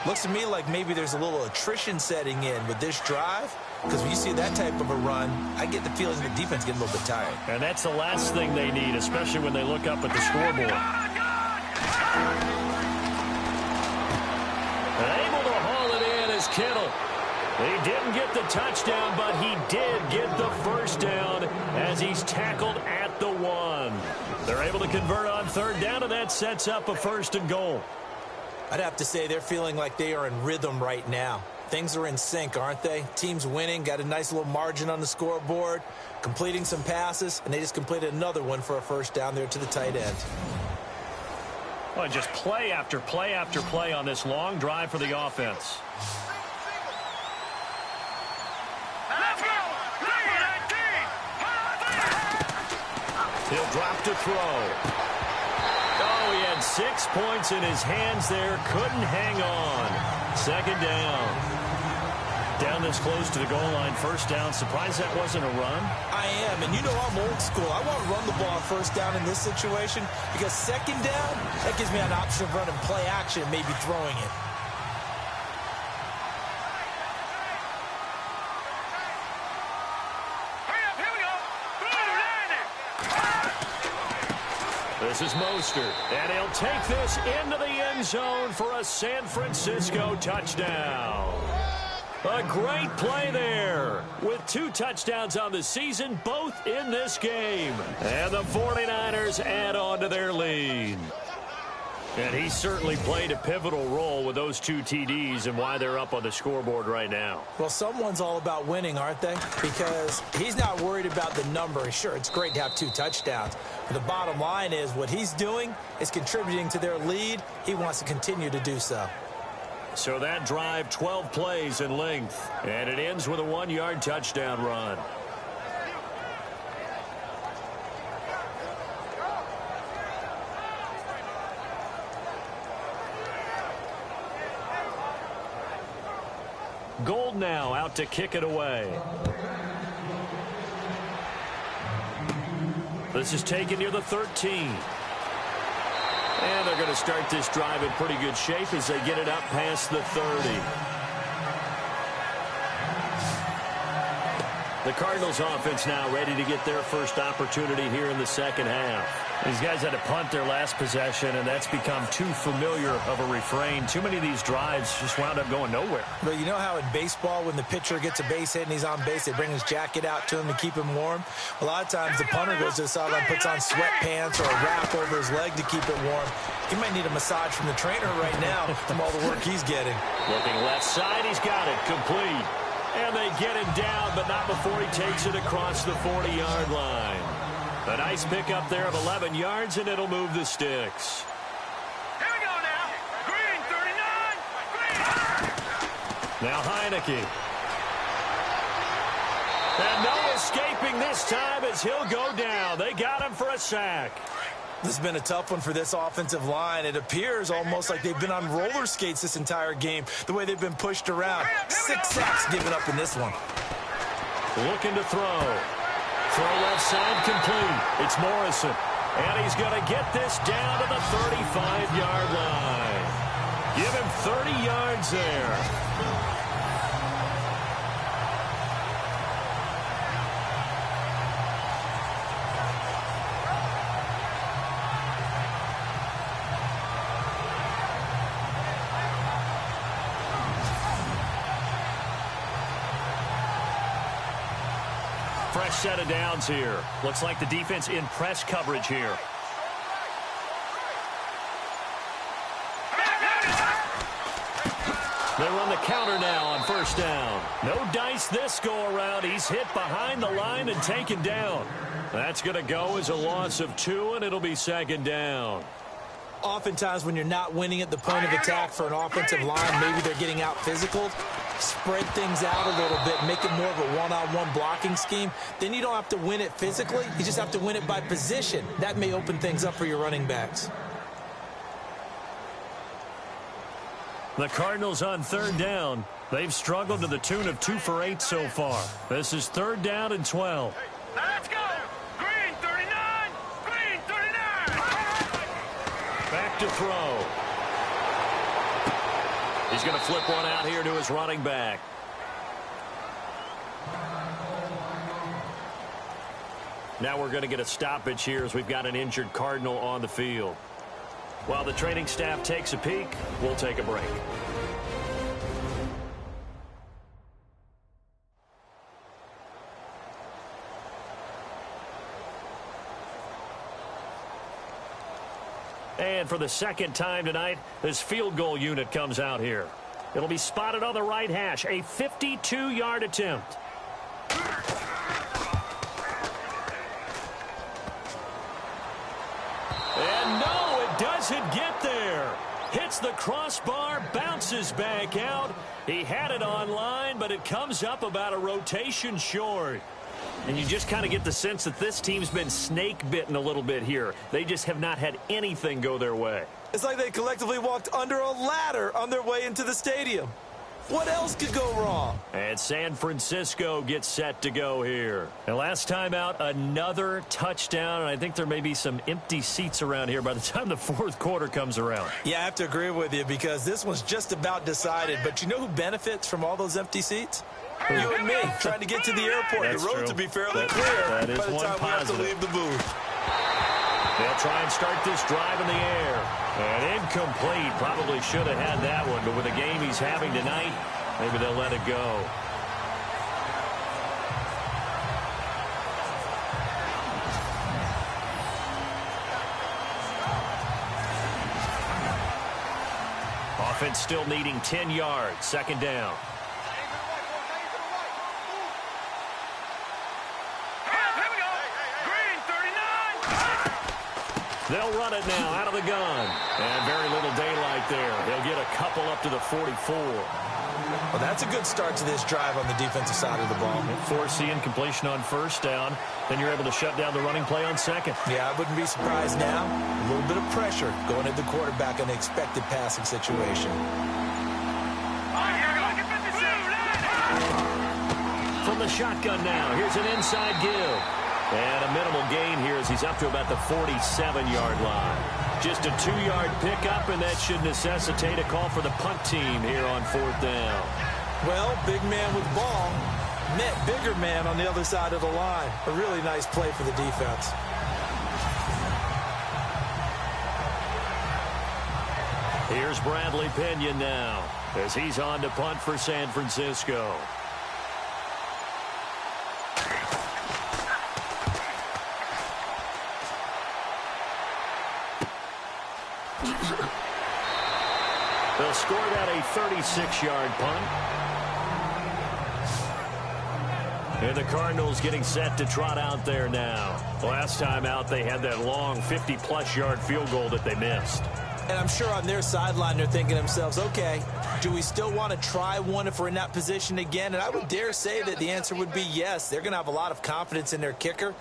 Looks to me like maybe there's a little attrition setting in with this drive, because when you see that type of a run, I get the feeling the defense getting a little bit tired. And that's the last thing they need, especially when they look up at the scoreboard. Able to haul it in is Kittle. He didn't get the touchdown, but he did get the first down as he's tackled at the 1. They're able to convert on 3rd down, and that sets up a 1st and goal. I'd have to say they're feeling like they are in rhythm right now. Things are in sync, aren't they? Team's winning, got a nice little margin on the scoreboard, completing some passes, and they just completed another one for a 1st down there to the tight end. Well, just play after play after play on this long drive for the offense. He'll drop to throw. Oh, he had 6 points in his hands there. Couldn't hang on. 2nd down. Down this close to the goal line. 1st down. Surprised that wasn't a run? I am, and you know I'm old school. I want to run the ball 1st down in this situation because 2nd down, that gives me an option of running play action, maybe throwing it. This is Mostert, and he'll take this into the end zone for a San Francisco touchdown. A great play there with 2 touchdowns on the season, both in this game. And the 49ers add on to their lead. And he certainly played a pivotal role with those 2 TDs and why they're up on the scoreboard right now. Well, someone's all about winning, aren't they? Because he's not worried about the number. Sure, it's great to have 2 touchdowns. But the bottom line is what he's doing is contributing to their lead. He wants to continue to do so. So that drive, 12 plays in length. And it ends with a 1-yard touchdown run. Gold now out to kick it away. This is taken near the 13. And they're going to start this drive in pretty good shape as they get it up past the 30. The Cardinals offense now ready to get their first opportunity here in the second half. These guys had to punt their last possession, and that's become too familiar of a refrain. Too many of these drives just wound up going nowhere. But you know how in baseball, when the pitcher gets a base hit and he's on base, they bring his jacket out to him to keep him warm? A lot of times the punter goes to the sideline, puts on sweatpants or a wrap over his leg to keep it warm. He might need a massage from the trainer right now from all the work he's getting. Looking left side, he's got it complete. And they get him down, but not before he takes it across the 40-yard line. A nice pickup there of 11 yards, and it'll move the sticks. Here we go now. Green, 39. Green. Now Heineke. And no escaping this time as he'll go down. They got him for a sack. This has been a tough one for this offensive line. It appears almost like they've been on roller skates this entire game, the way they've been pushed around. 6 sacks given up in this one. Looking to throw. Throw left side complete. It's Morrison. And he's going to get this down to the 35-yard line. Give him 30 yards there. Fresh set of downs here. Looks like the defense in press coverage here. They run the counter now on first down. No dice this go around. He's hit behind the line and taken down. That's going to go as a loss of 2, and it'll be second down. Oftentimes when you're not winning at the point of attack for an offensive line, maybe they're getting out physical. Spread things out a little bit, make it more of a one-on-one blocking scheme. Then you don't have to win it physically. You just have to win it by position. That may open things up for your running backs. The Cardinals on third down. They've struggled to the tune of 2 for 8 so far. This is third down and 12. Now let's go. Green, 39. Green, 39. Back to throw. He's going to flip one out here to his running back. Now we're going to get a stoppage here as we've got an injured Cardinal on the field. While the training staff takes a peek, we'll take a break. And for the second time tonight, this field goal unit comes out here. It'll be spotted on the right hash, a 52-yard attempt. And no, it doesn't get there. Hits the crossbar, bounces back out. He had it on line, but it comes up about a rotation short. And you just kind of get the sense that this team's been snake-bitten a little bit here. They just have not had anything go their way. It's like they collectively walked under a ladder on their way into the stadium. What else could go wrong? And San Francisco gets set to go here. And last time out, another touchdown. And I think there may be some empty seats around here by the time the fourth quarter comes around. Yeah, I have to agree with you because this one's just about decided. But you know who benefits from all those empty seats? You and me, trying to get to the airport. That's the roads true. will be fairly That clear is by the one time we have to positive. leave the booth. They'll try and start this drive in the air. And incomplete. Probably should have had that one. But with the game he's having tonight, maybe they'll let it go. Offense still needing 10 yards. Second down. Here we go. Green, 39. They'll run it now out of the gun. And very little daylight there. They'll get a couple up to the 44. Well, that's a good start to this drive on the defensive side of the ball. Forcing incompletion on first down. Then you're able to shut down the running play on second. Yeah, I wouldn't be surprised now. A little bit of pressure going at the quarterback in an expected passing situation. From the shotgun now, here's an inside give. And a minimal gain here as he's up to about the 47-yard line. Just a 2-yard pickup, and that should necessitate a call for the punt team here on fourth down. Well, big man with ball. Bigger man on the other side of the line. A really nice play for the defense. Here's Bradley Pinion now as he's on to punt for San Francisco. They'll score that a 36-yard punt. And the Cardinals getting set to trot out there now. Last time out, they had that long 50-plus yard field goal that they missed. And I'm sure on their sideline they're thinking to themselves, okay, do we still want to try one if we're in that position again? And I would dare say that the answer would be yes. They're going to have a lot of confidence in their kicker.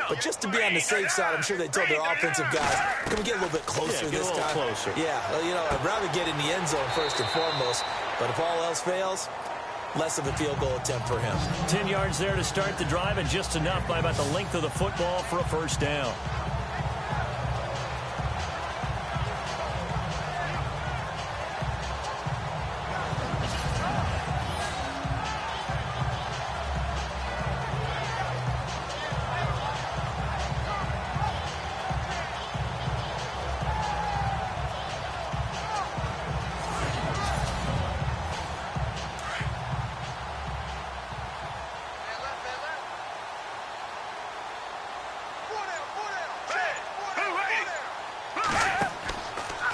But just to be on the safe side, I'm sure they told their offensive guys, can we get a little bit closer this time? Get a little closer. Yeah, well, you know, I'd rather get in the end zone first and foremost. But if all else fails, less of a field goal attempt for him. 10 yards there to start the drive, and just enough by about the length of the football for a first down.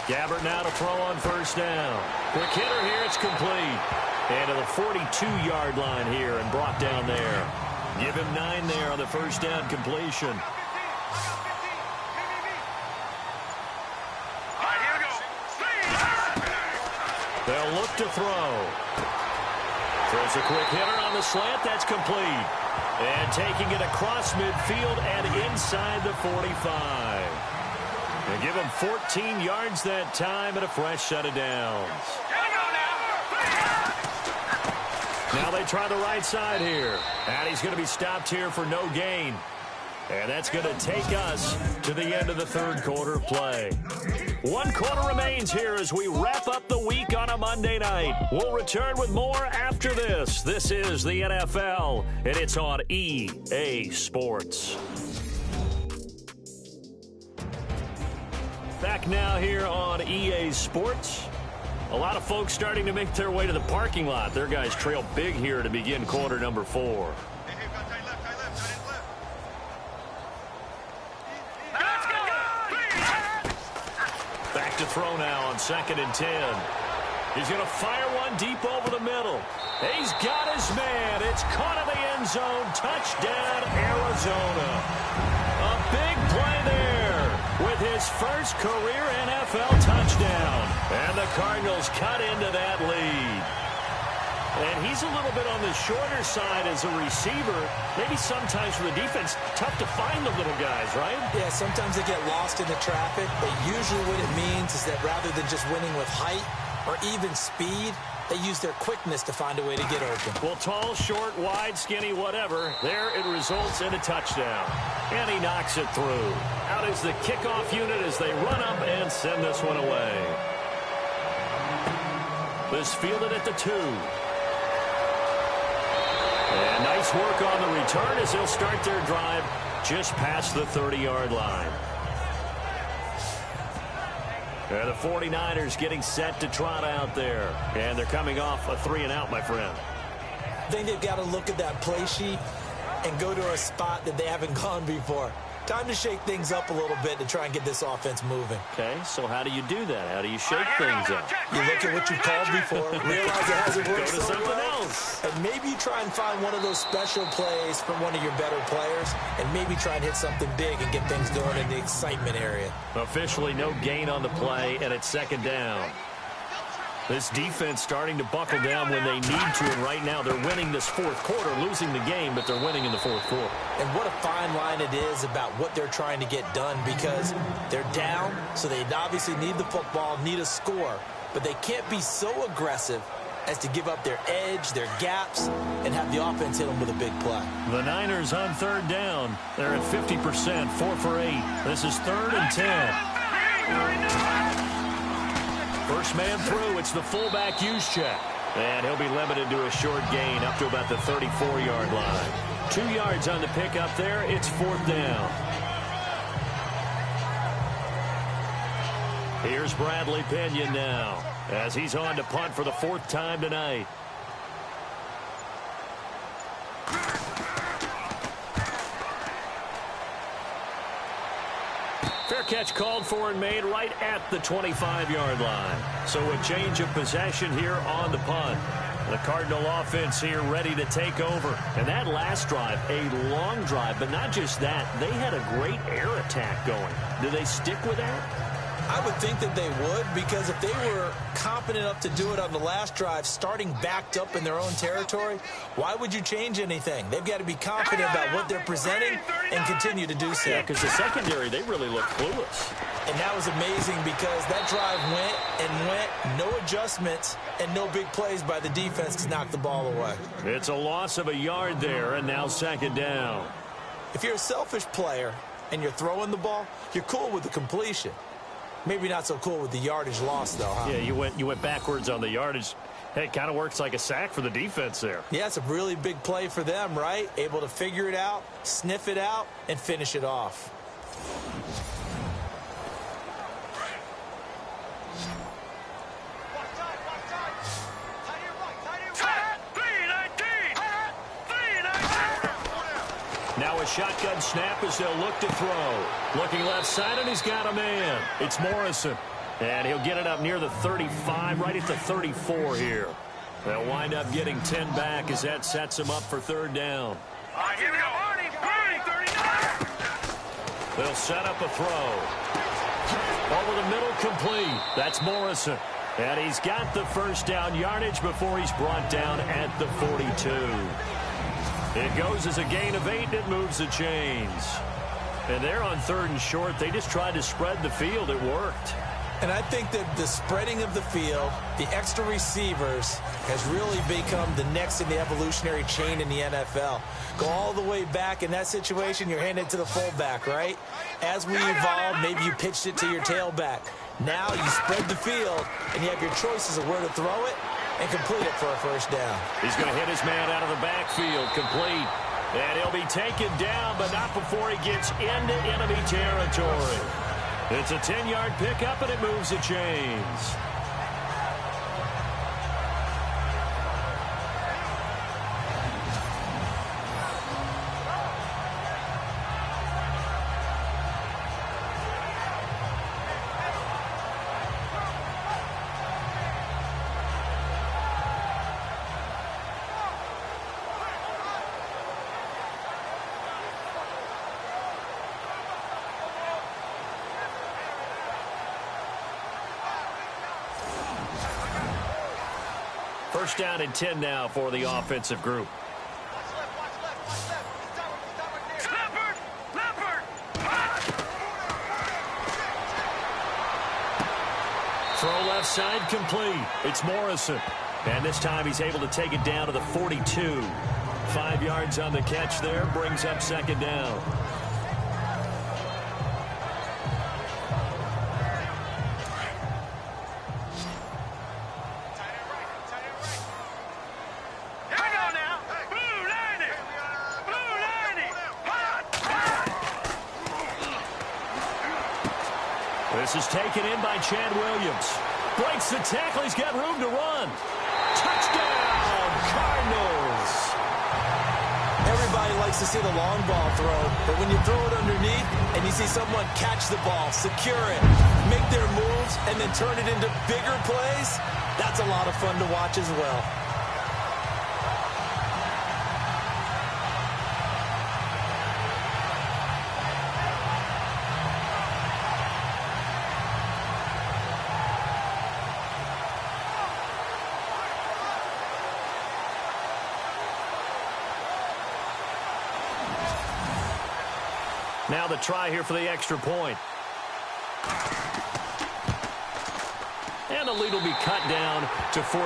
Gabbert now to throw on first down. Quick hitter here, it's complete. And to the 42-yard line here and brought down there. Give him 9 there on the first down completion. They'll look to throw. Throws a quick hitter on the slant, that's complete. And taking it across midfield and inside the 45. They give him 14 yards that time and a fresh set of downs. Now they try the right side here. And he's going to be stopped here for no gain. And that's going to take us to the end of the third quarter of play. 1 quarter remains here as we wrap up the week on a Monday night. We'll return with more after this. This is the NFL, and it's on EA Sports. Back now here on EA Sports. A lot of folks starting to make their way to the parking lot. Their guys trail big here to begin quarter number 4. Back to throw now on 2nd and 10. He's going to fire one deep over the middle. He's got his man. It's caught in the end zone. Touchdown, Arizona. A big play there with his first career NFL touchdown. And the Cardinals cut into that lead. And he's a little bit on the shorter side as a receiver. Maybe sometimes for the defense, tough to find the little guys, right? Yeah, sometimes they get lost in the traffic. But usually what it means is that rather than just winning with height or even speed, they use their quickness to find a way to get open. Well, tall, short, wide, skinny, whatever. There it results in a touchdown. And he knocks it through. Out is the kickoff unit as they run up and send this one away. This fielded at the 2. And nice work on the return as they'll start their drive just past the 30-yard line. And the 49ers getting set to trot out there. And they're coming off a 3-and-out, my friend. I think they've got to look at that play sheet and go to a spot that they haven't gone before. Time to shake things up a little bit to try and get this offense moving. Okay, so how do you do that? How do you shake things up? You look at what you called before, realize it hasn't worked Go to so something well, else. and maybe you try and find one of those special plays from one of your better players, and maybe try and hit something big and get things going in the excitement area. Officially no gain on the play, and it's 2nd down. This defense starting to buckle down when they need to, and right now they're winning this 4th quarter, losing the game, but they're winning in the 4th quarter. And what a fine line it is about what they're trying to get done, because they're down, so they obviously need the football, need a score, but they can't be so aggressive as to give up their edge, their gaps, and have the offense hit them with a big play. The Niners on 3rd down. They're at 50%, 4 for 8. This is 3rd and 10. First man through, it's the fullback use check. And he'll be limited to a short gain up to about the 34-yard line. 2 yards on the pickup there. It's 4th down. Here's Bradley Pinion now as he's on to punt for the 4th time tonight. Fair catch called for and made right at the 25-yard line. So a change of possession here on the punt. The Cardinal offense here ready to take over. And that last drive, a long drive, but not just that. They had a great air attack going. Do they stick with that? I would think that they would, because if they were competent enough to do it on the last drive, starting backed up in their own territory, why would you change anything? They've got to be confident about what they're presenting and continue to do so. Yeah, because the secondary, they really look clueless. And that was amazing because that drive went, no adjustments, and no big plays by the defense to knock the ball away. It's a loss of a yard there, and now 2nd down. If you're a selfish player and you're throwing the ball, you're cool with the completion. Maybe not so cool with the yardage loss, though, huh? Yeah, you went backwards on the yardage. Hey, it kind of works like a sack for the defense there. Yeah, it's a really big play for them, right? Able to figure it out, sniff it out, and finish it off. Now a shotgun snap as they'll look to throw. Looking left side, and he's got a man. It's Morrison. And he'll get it up near the 35, right at the 34 here. They'll wind up getting 10 back as that sets him up for 3rd down. Here we go. They'll set up a throw. Over the middle, complete. That's Morrison. And he's got the 1st down yardage before he's brought down at the 42. It goes as a gain of 8, and it moves the chains. And they're on 3rd and short. They just tried to spread the field. It worked. And I think that the spreading of the field, the extra receivers, has really become the next in the evolutionary chain in the NFL. Go all the way back in that situation, you're handed to the fullback, right? As we evolved, maybe you pitched it to your tailback. Now you spread the field, and you have your choices of where to throw it and complete it for a 1st down. He's going to hit his man out of the backfield, complete. And he'll be taken down, but not before he gets into enemy territory. It's a 10-yard pickup, and it moves the chains. First down and 10 now for the offensive group. Throw left side, complete. It's Morrison. And this time he's able to take it down to the 42. 5 yards on the catch there, brings up 2nd down. This is taken in by Chad Williams. Breaks the tackle. He's got room to run. Touchdown, Cardinals. Everybody likes to see the long ball throw, but when you throw it underneath and you see someone catch the ball, secure it, make their moves, and then turn it into bigger plays, that's a lot of fun to watch as well. Now the try here for the extra point. And the lead will be cut down to 14.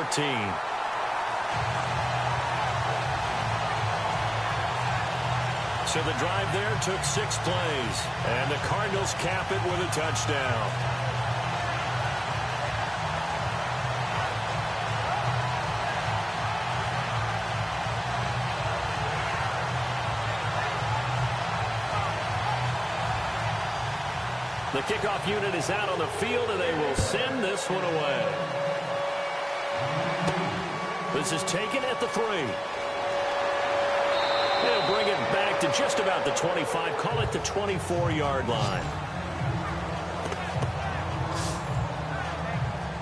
So the drive there took 6 plays. And the Cardinals cap it with a touchdown. 2 The kickoff unit is out on the field, and they will send this one away. This is taken at the 3. They'll bring it back to just about the 25. Call it the 24-yard line.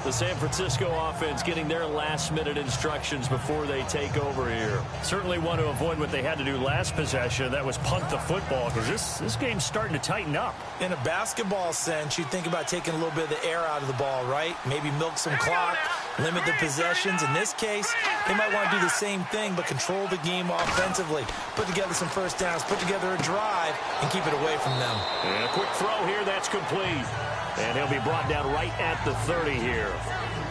The San Francisco offense getting their last-minute instructions before they take over here. Certainly want to avoid what they had to do last possession. That was punt the football, because this game's starting to tighten up. In a basketball sense, you think about taking a little bit of the air out of the ball, right? Maybe milk some clock, limit the possessions. In this case, they might want to do the same thing, but control the game offensively. Put together some first downs, put together a drive, and keep it away from them. And a quick throw here, that's complete. And he'll be brought down right at the 30 here.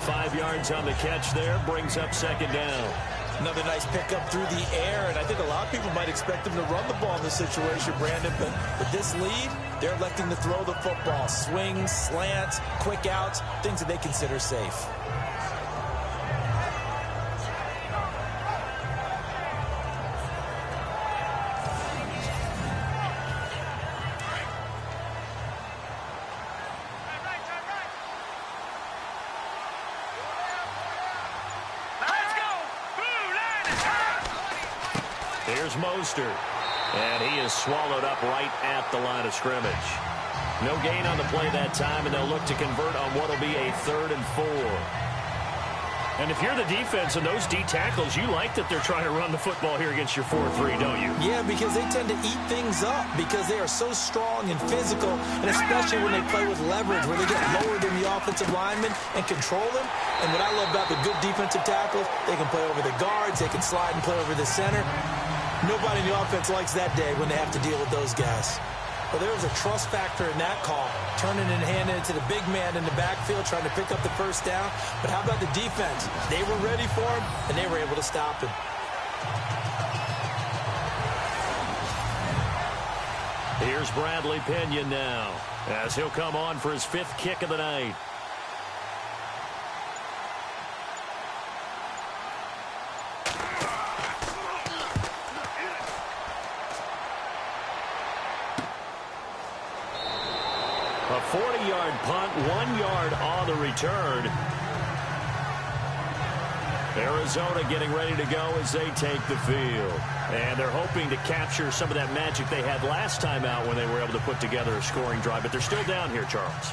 5 yards on the catch there, brings up second down. Another nice pickup through the air, and I think a lot of people might expect them to run the ball in this situation, Brandon, but with this lead, they're electing to throw the football. Swings, slants, quick outs, things that they consider safe. Here's Mostert, and he is swallowed up right at the line of scrimmage. No gain on the play that time, and they'll look to convert on what will be a 3rd and 4. And if you're the defense and those D tackles, you like that they're trying to run the football here against your 4-3, don't you? Yeah, because they tend to eat things up because they are so strong and physical, and especially when they play with leverage, where they get lower than the offensive linemen and control them. And what I love about the good defensive tackles, they can play over the guards, they can slide and play over the center. Nobody in the offense likes that day when they have to deal with those guys. Well, there was a trust factor in that call, turning and handing it to the big man in the backfield, trying to pick up the first down. But how about the defense? They were ready for him, and they were able to stop him. Here's Bradley Pinion now, as he'll come on for his 5th kick of the night. A 40-yard punt, 1 yard on the return. Arizona getting ready to go as they take the field. And they're hoping to capture some of that magic they had last time out when they were able to put together a scoring drive. But they're still down here, Charles.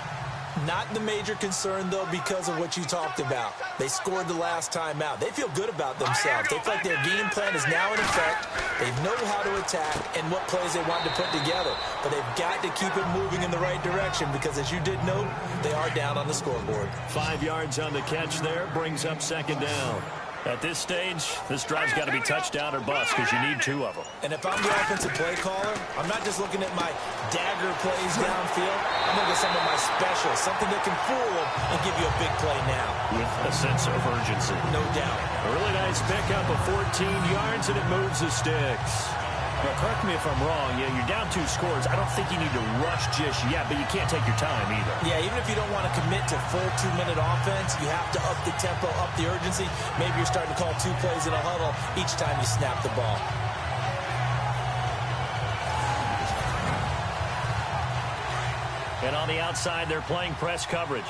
Not the major concern, though, because of what you talked about. They scored the last time out. They feel good about themselves. They feel like their game plan is now in effect. They know how to attack and what plays they want to put together. But they've got to keep it moving in the right direction because, as you did note, they are down on the scoreboard. 5 yards on the catch there, brings up second down. At this stage, this drive's got to be touchdown or bust because you need 2 of them. And if I'm the offensive play caller, I'm not just looking at my dagger plays downfield. I'm looking at some of my specials, something that can fool them and give you a big play now. With a sense of urgency. No doubt. A really nice pickup of 14 yards, and it moves the sticks. Now, correct me if I'm wrong. Yeah, you're down 2 scores. I don't think you need to rush just yet, but you can't take your time either. Yeah, even if you don't want to commit to full 2-minute offense, you have to up the tempo, up the urgency. Maybe you're starting to call 2 plays in a huddle each time you snap the ball. And on the outside, they're playing press coverage.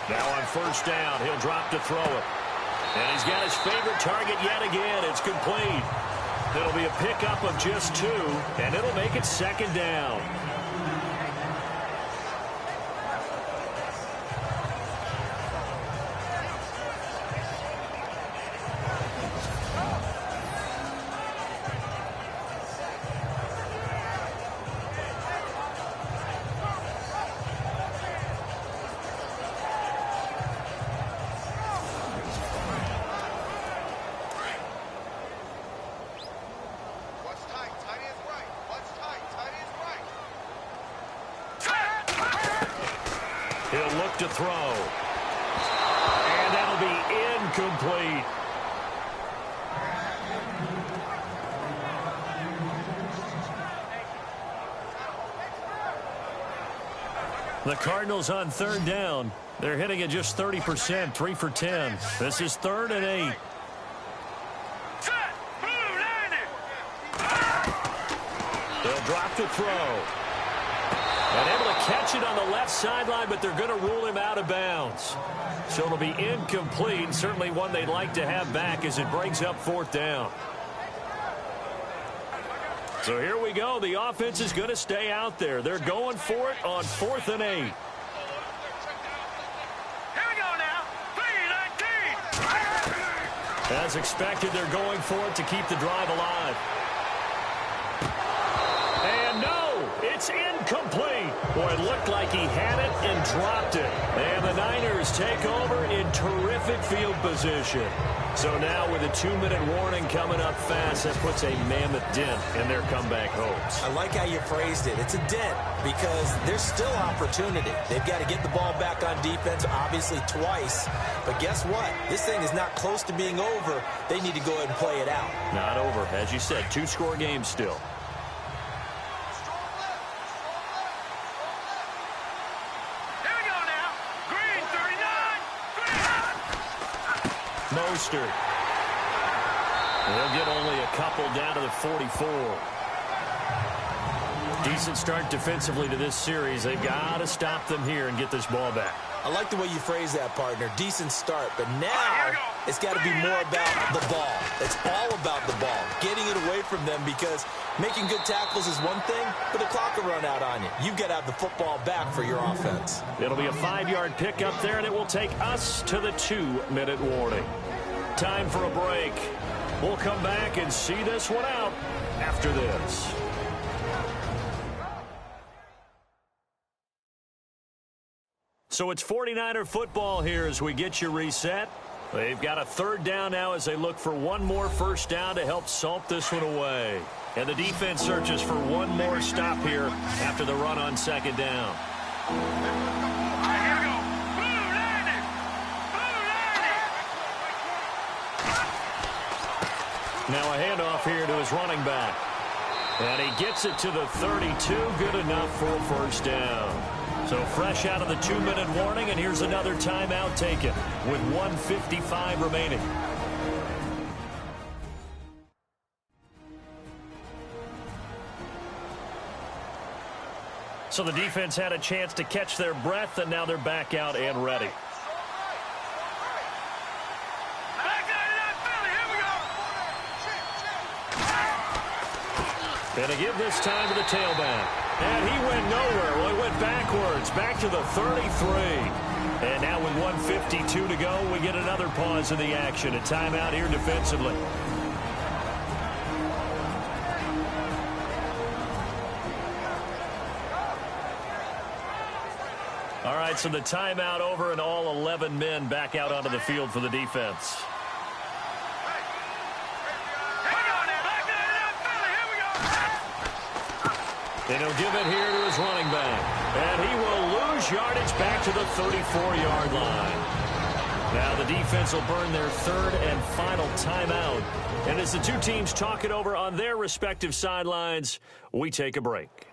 Now on first down, he'll drop to throw it. And he's got his favorite target yet again. It's complete. It'll be a pickup of just 2, and it'll make it second down. He'll look to throw. And that'll be incomplete. The Cardinals on third down. They're hitting at just 30%, 3 for 10. This is 3rd and 8. to throw. And able to catch it on the left sideline, but they're going to rule him out of bounds. So it'll be incomplete. Certainly one they'd like to have back as it brings up 4th down. So here we go. The offense is going to stay out there. They're going for it on 4th and 8. As expected, they're going for it to keep the drive alive. And no, it's incomplete. Boy, it looked like he had it and dropped it. And the Niners take over in terrific field position. So now with a 2-minute warning coming up fast, that puts a mammoth dent in their comeback hopes. I like how you phrased it. It's a dent because there's still opportunity. They've got to get the ball back on defense, obviously twice. But guess what? This thing is not close to being over. They need to go ahead and play it out. Not over. As you said, 2-score game still. Mostert. They'll get only a couple down to the 44. Decent start defensively to this series. They've got to stop them here and get this ball back. I like the way you phrase that, partner. Decent start, but now it's got to be more about the ball. It's all about the ball, getting it away from them, because making good tackles is one thing, but the clock will run out on you. You've got to have the football back for your offense. It'll be a 5-yard pickup there, and it will take us to the 2-minute warning. Time for a break. We'll come back and see this one out after this. So it's 49er football here as we get you reset. They've got a 3rd down now as they look for one more first down to help salt this one away. And the defense searches for one more stop here after the run on 2nd down. Now a handoff here to his running back. And he gets it to the 32. Good enough for a first down. So fresh out of the 2-minute warning, and here's another timeout taken with 1:55 remaining. So the defense had a chance to catch their breath, and now they're back out and ready. And to give this time to the tailback. And he went nowhere. Well, he went backwards, back to the 33. And now with 1:52 to go, we get another pause in the action. A timeout here defensively. All right, so the timeout over and all 11 men back out onto the field for the defense. And he'll give it here to his running back. And he will lose yardage back to the 34-yard line. Now the defense will burn their 3rd and final timeout. And as the two teams talk it over on their respective sidelines, we take a break.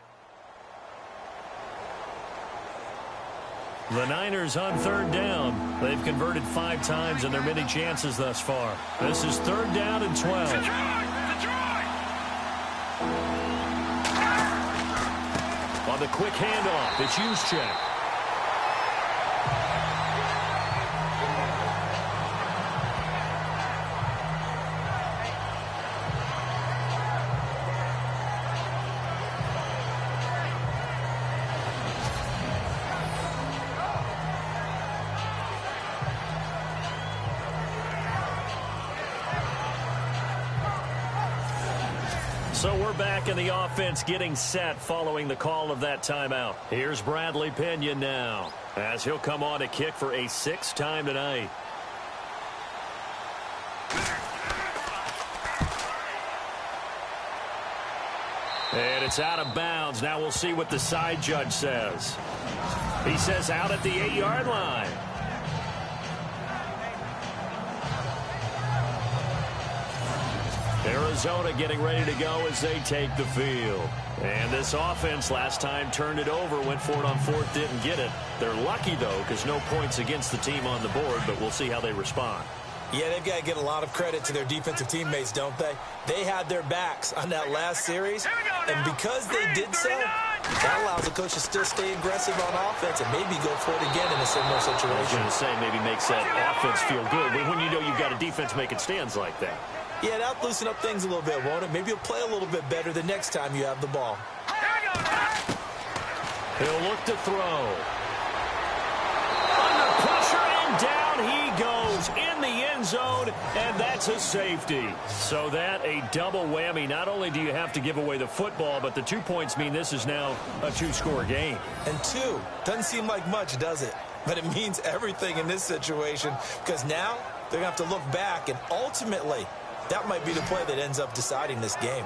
The Niners on 3rd down. They've converted 5 times in their many chances thus far. This is 3rd down and 12. On the quick handoff, it's Juszczyk. So we're back in the offense getting set following the call of that timeout. Here's Bradley Pinion now as he'll come on to kick for a 6th time tonight. And it's out of bounds. Now we'll see what the side judge says. He says out at the 8-yard line. Arizona getting ready to go as they take the field. And this offense last time turned it over, went for it on 4th, didn't get it. They're lucky, though, because no points against the team on the board, but we'll see how they respond. Yeah, they've got to give a lot of credit to their defensive teammates, don't they? They had their backs on that last series, And because they did so, that allows the coach to still stay aggressive on offense and maybe go for it again in a similar situation. I was going to say, maybe makes that offense feel good when you know you've got a defense making stands like that. Yeah, that'll loosen up things a little bit, won't it? Maybe you'll play a little bit better the next time you have the ball. He'll look to throw. Under pressure, and down he goes in the end zone, and that's a safety. So that a double whammy. Not only do you have to give away the football, but the 2 points mean this is now a 2-score game. And 2 doesn't seem like much, does it? But it means everything in this situation, because now they're going to have to look back, and ultimately that might be the play that ends up deciding this game.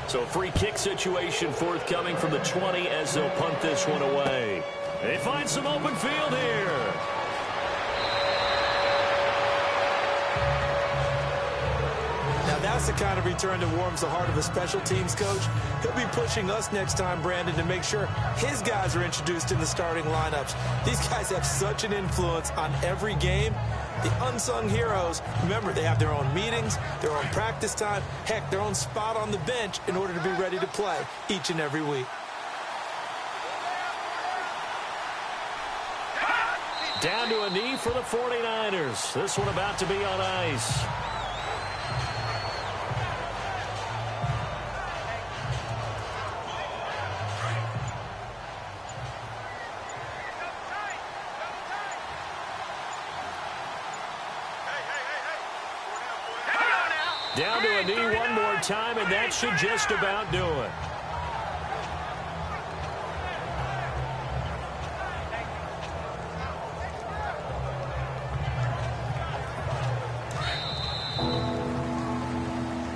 So free kick situation forthcoming from the 20 as they'll punt this one away. They find some open field here. Now that's the kind of return that warms the heart of a special teams coach. He'll be pushing us next time, Brandon, to make sure his guys are introduced in the starting lineups. These guys have such an influence on every game. The unsung heroes, remember, they have their own meetings, their own practice time, heck, their own spot on the bench in order to be ready to play each and every week. Down to a knee for the 49ers. This one about to be on ice. Down to a knee one more time, and that should just about do it.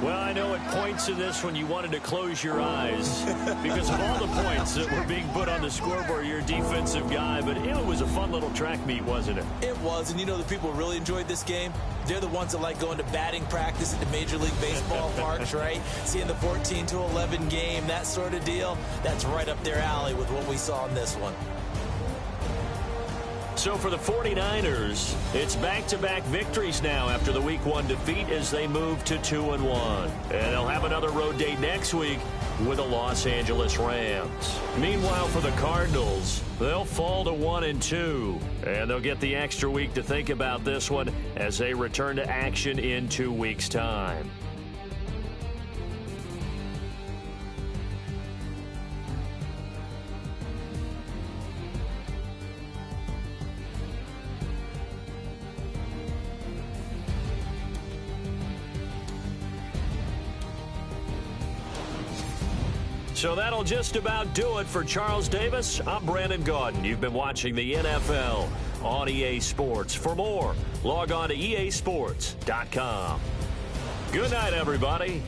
Well, I know at points in this when you wanted to close your eyes because of all the points that were being put on the scoreboard. You're a defensive guy, but it was a fun little track meet, wasn't it? It was, and you know the people who really enjoyed this game? They're the ones that like going to batting practice at the Major League Baseball parks, right? Seeing the 14-11 game, that sort of deal. That's right up their alley with what we saw in this one. So for the 49ers, it's back-to-back victories now after the Week 1 defeat as they move to 2-1. And they'll have another road date next week with the Los Angeles Rams. Meanwhile, for the Cardinals, they'll fall to 1-2. And they'll get the extra week to think about this one as they return to action in 2 weeks' time. So that'll just about do it for Charles Davis. I'm Brandon Gaudin. You've been watching the NFL on EA Sports. For more, log on to easports.com. Good night, everybody.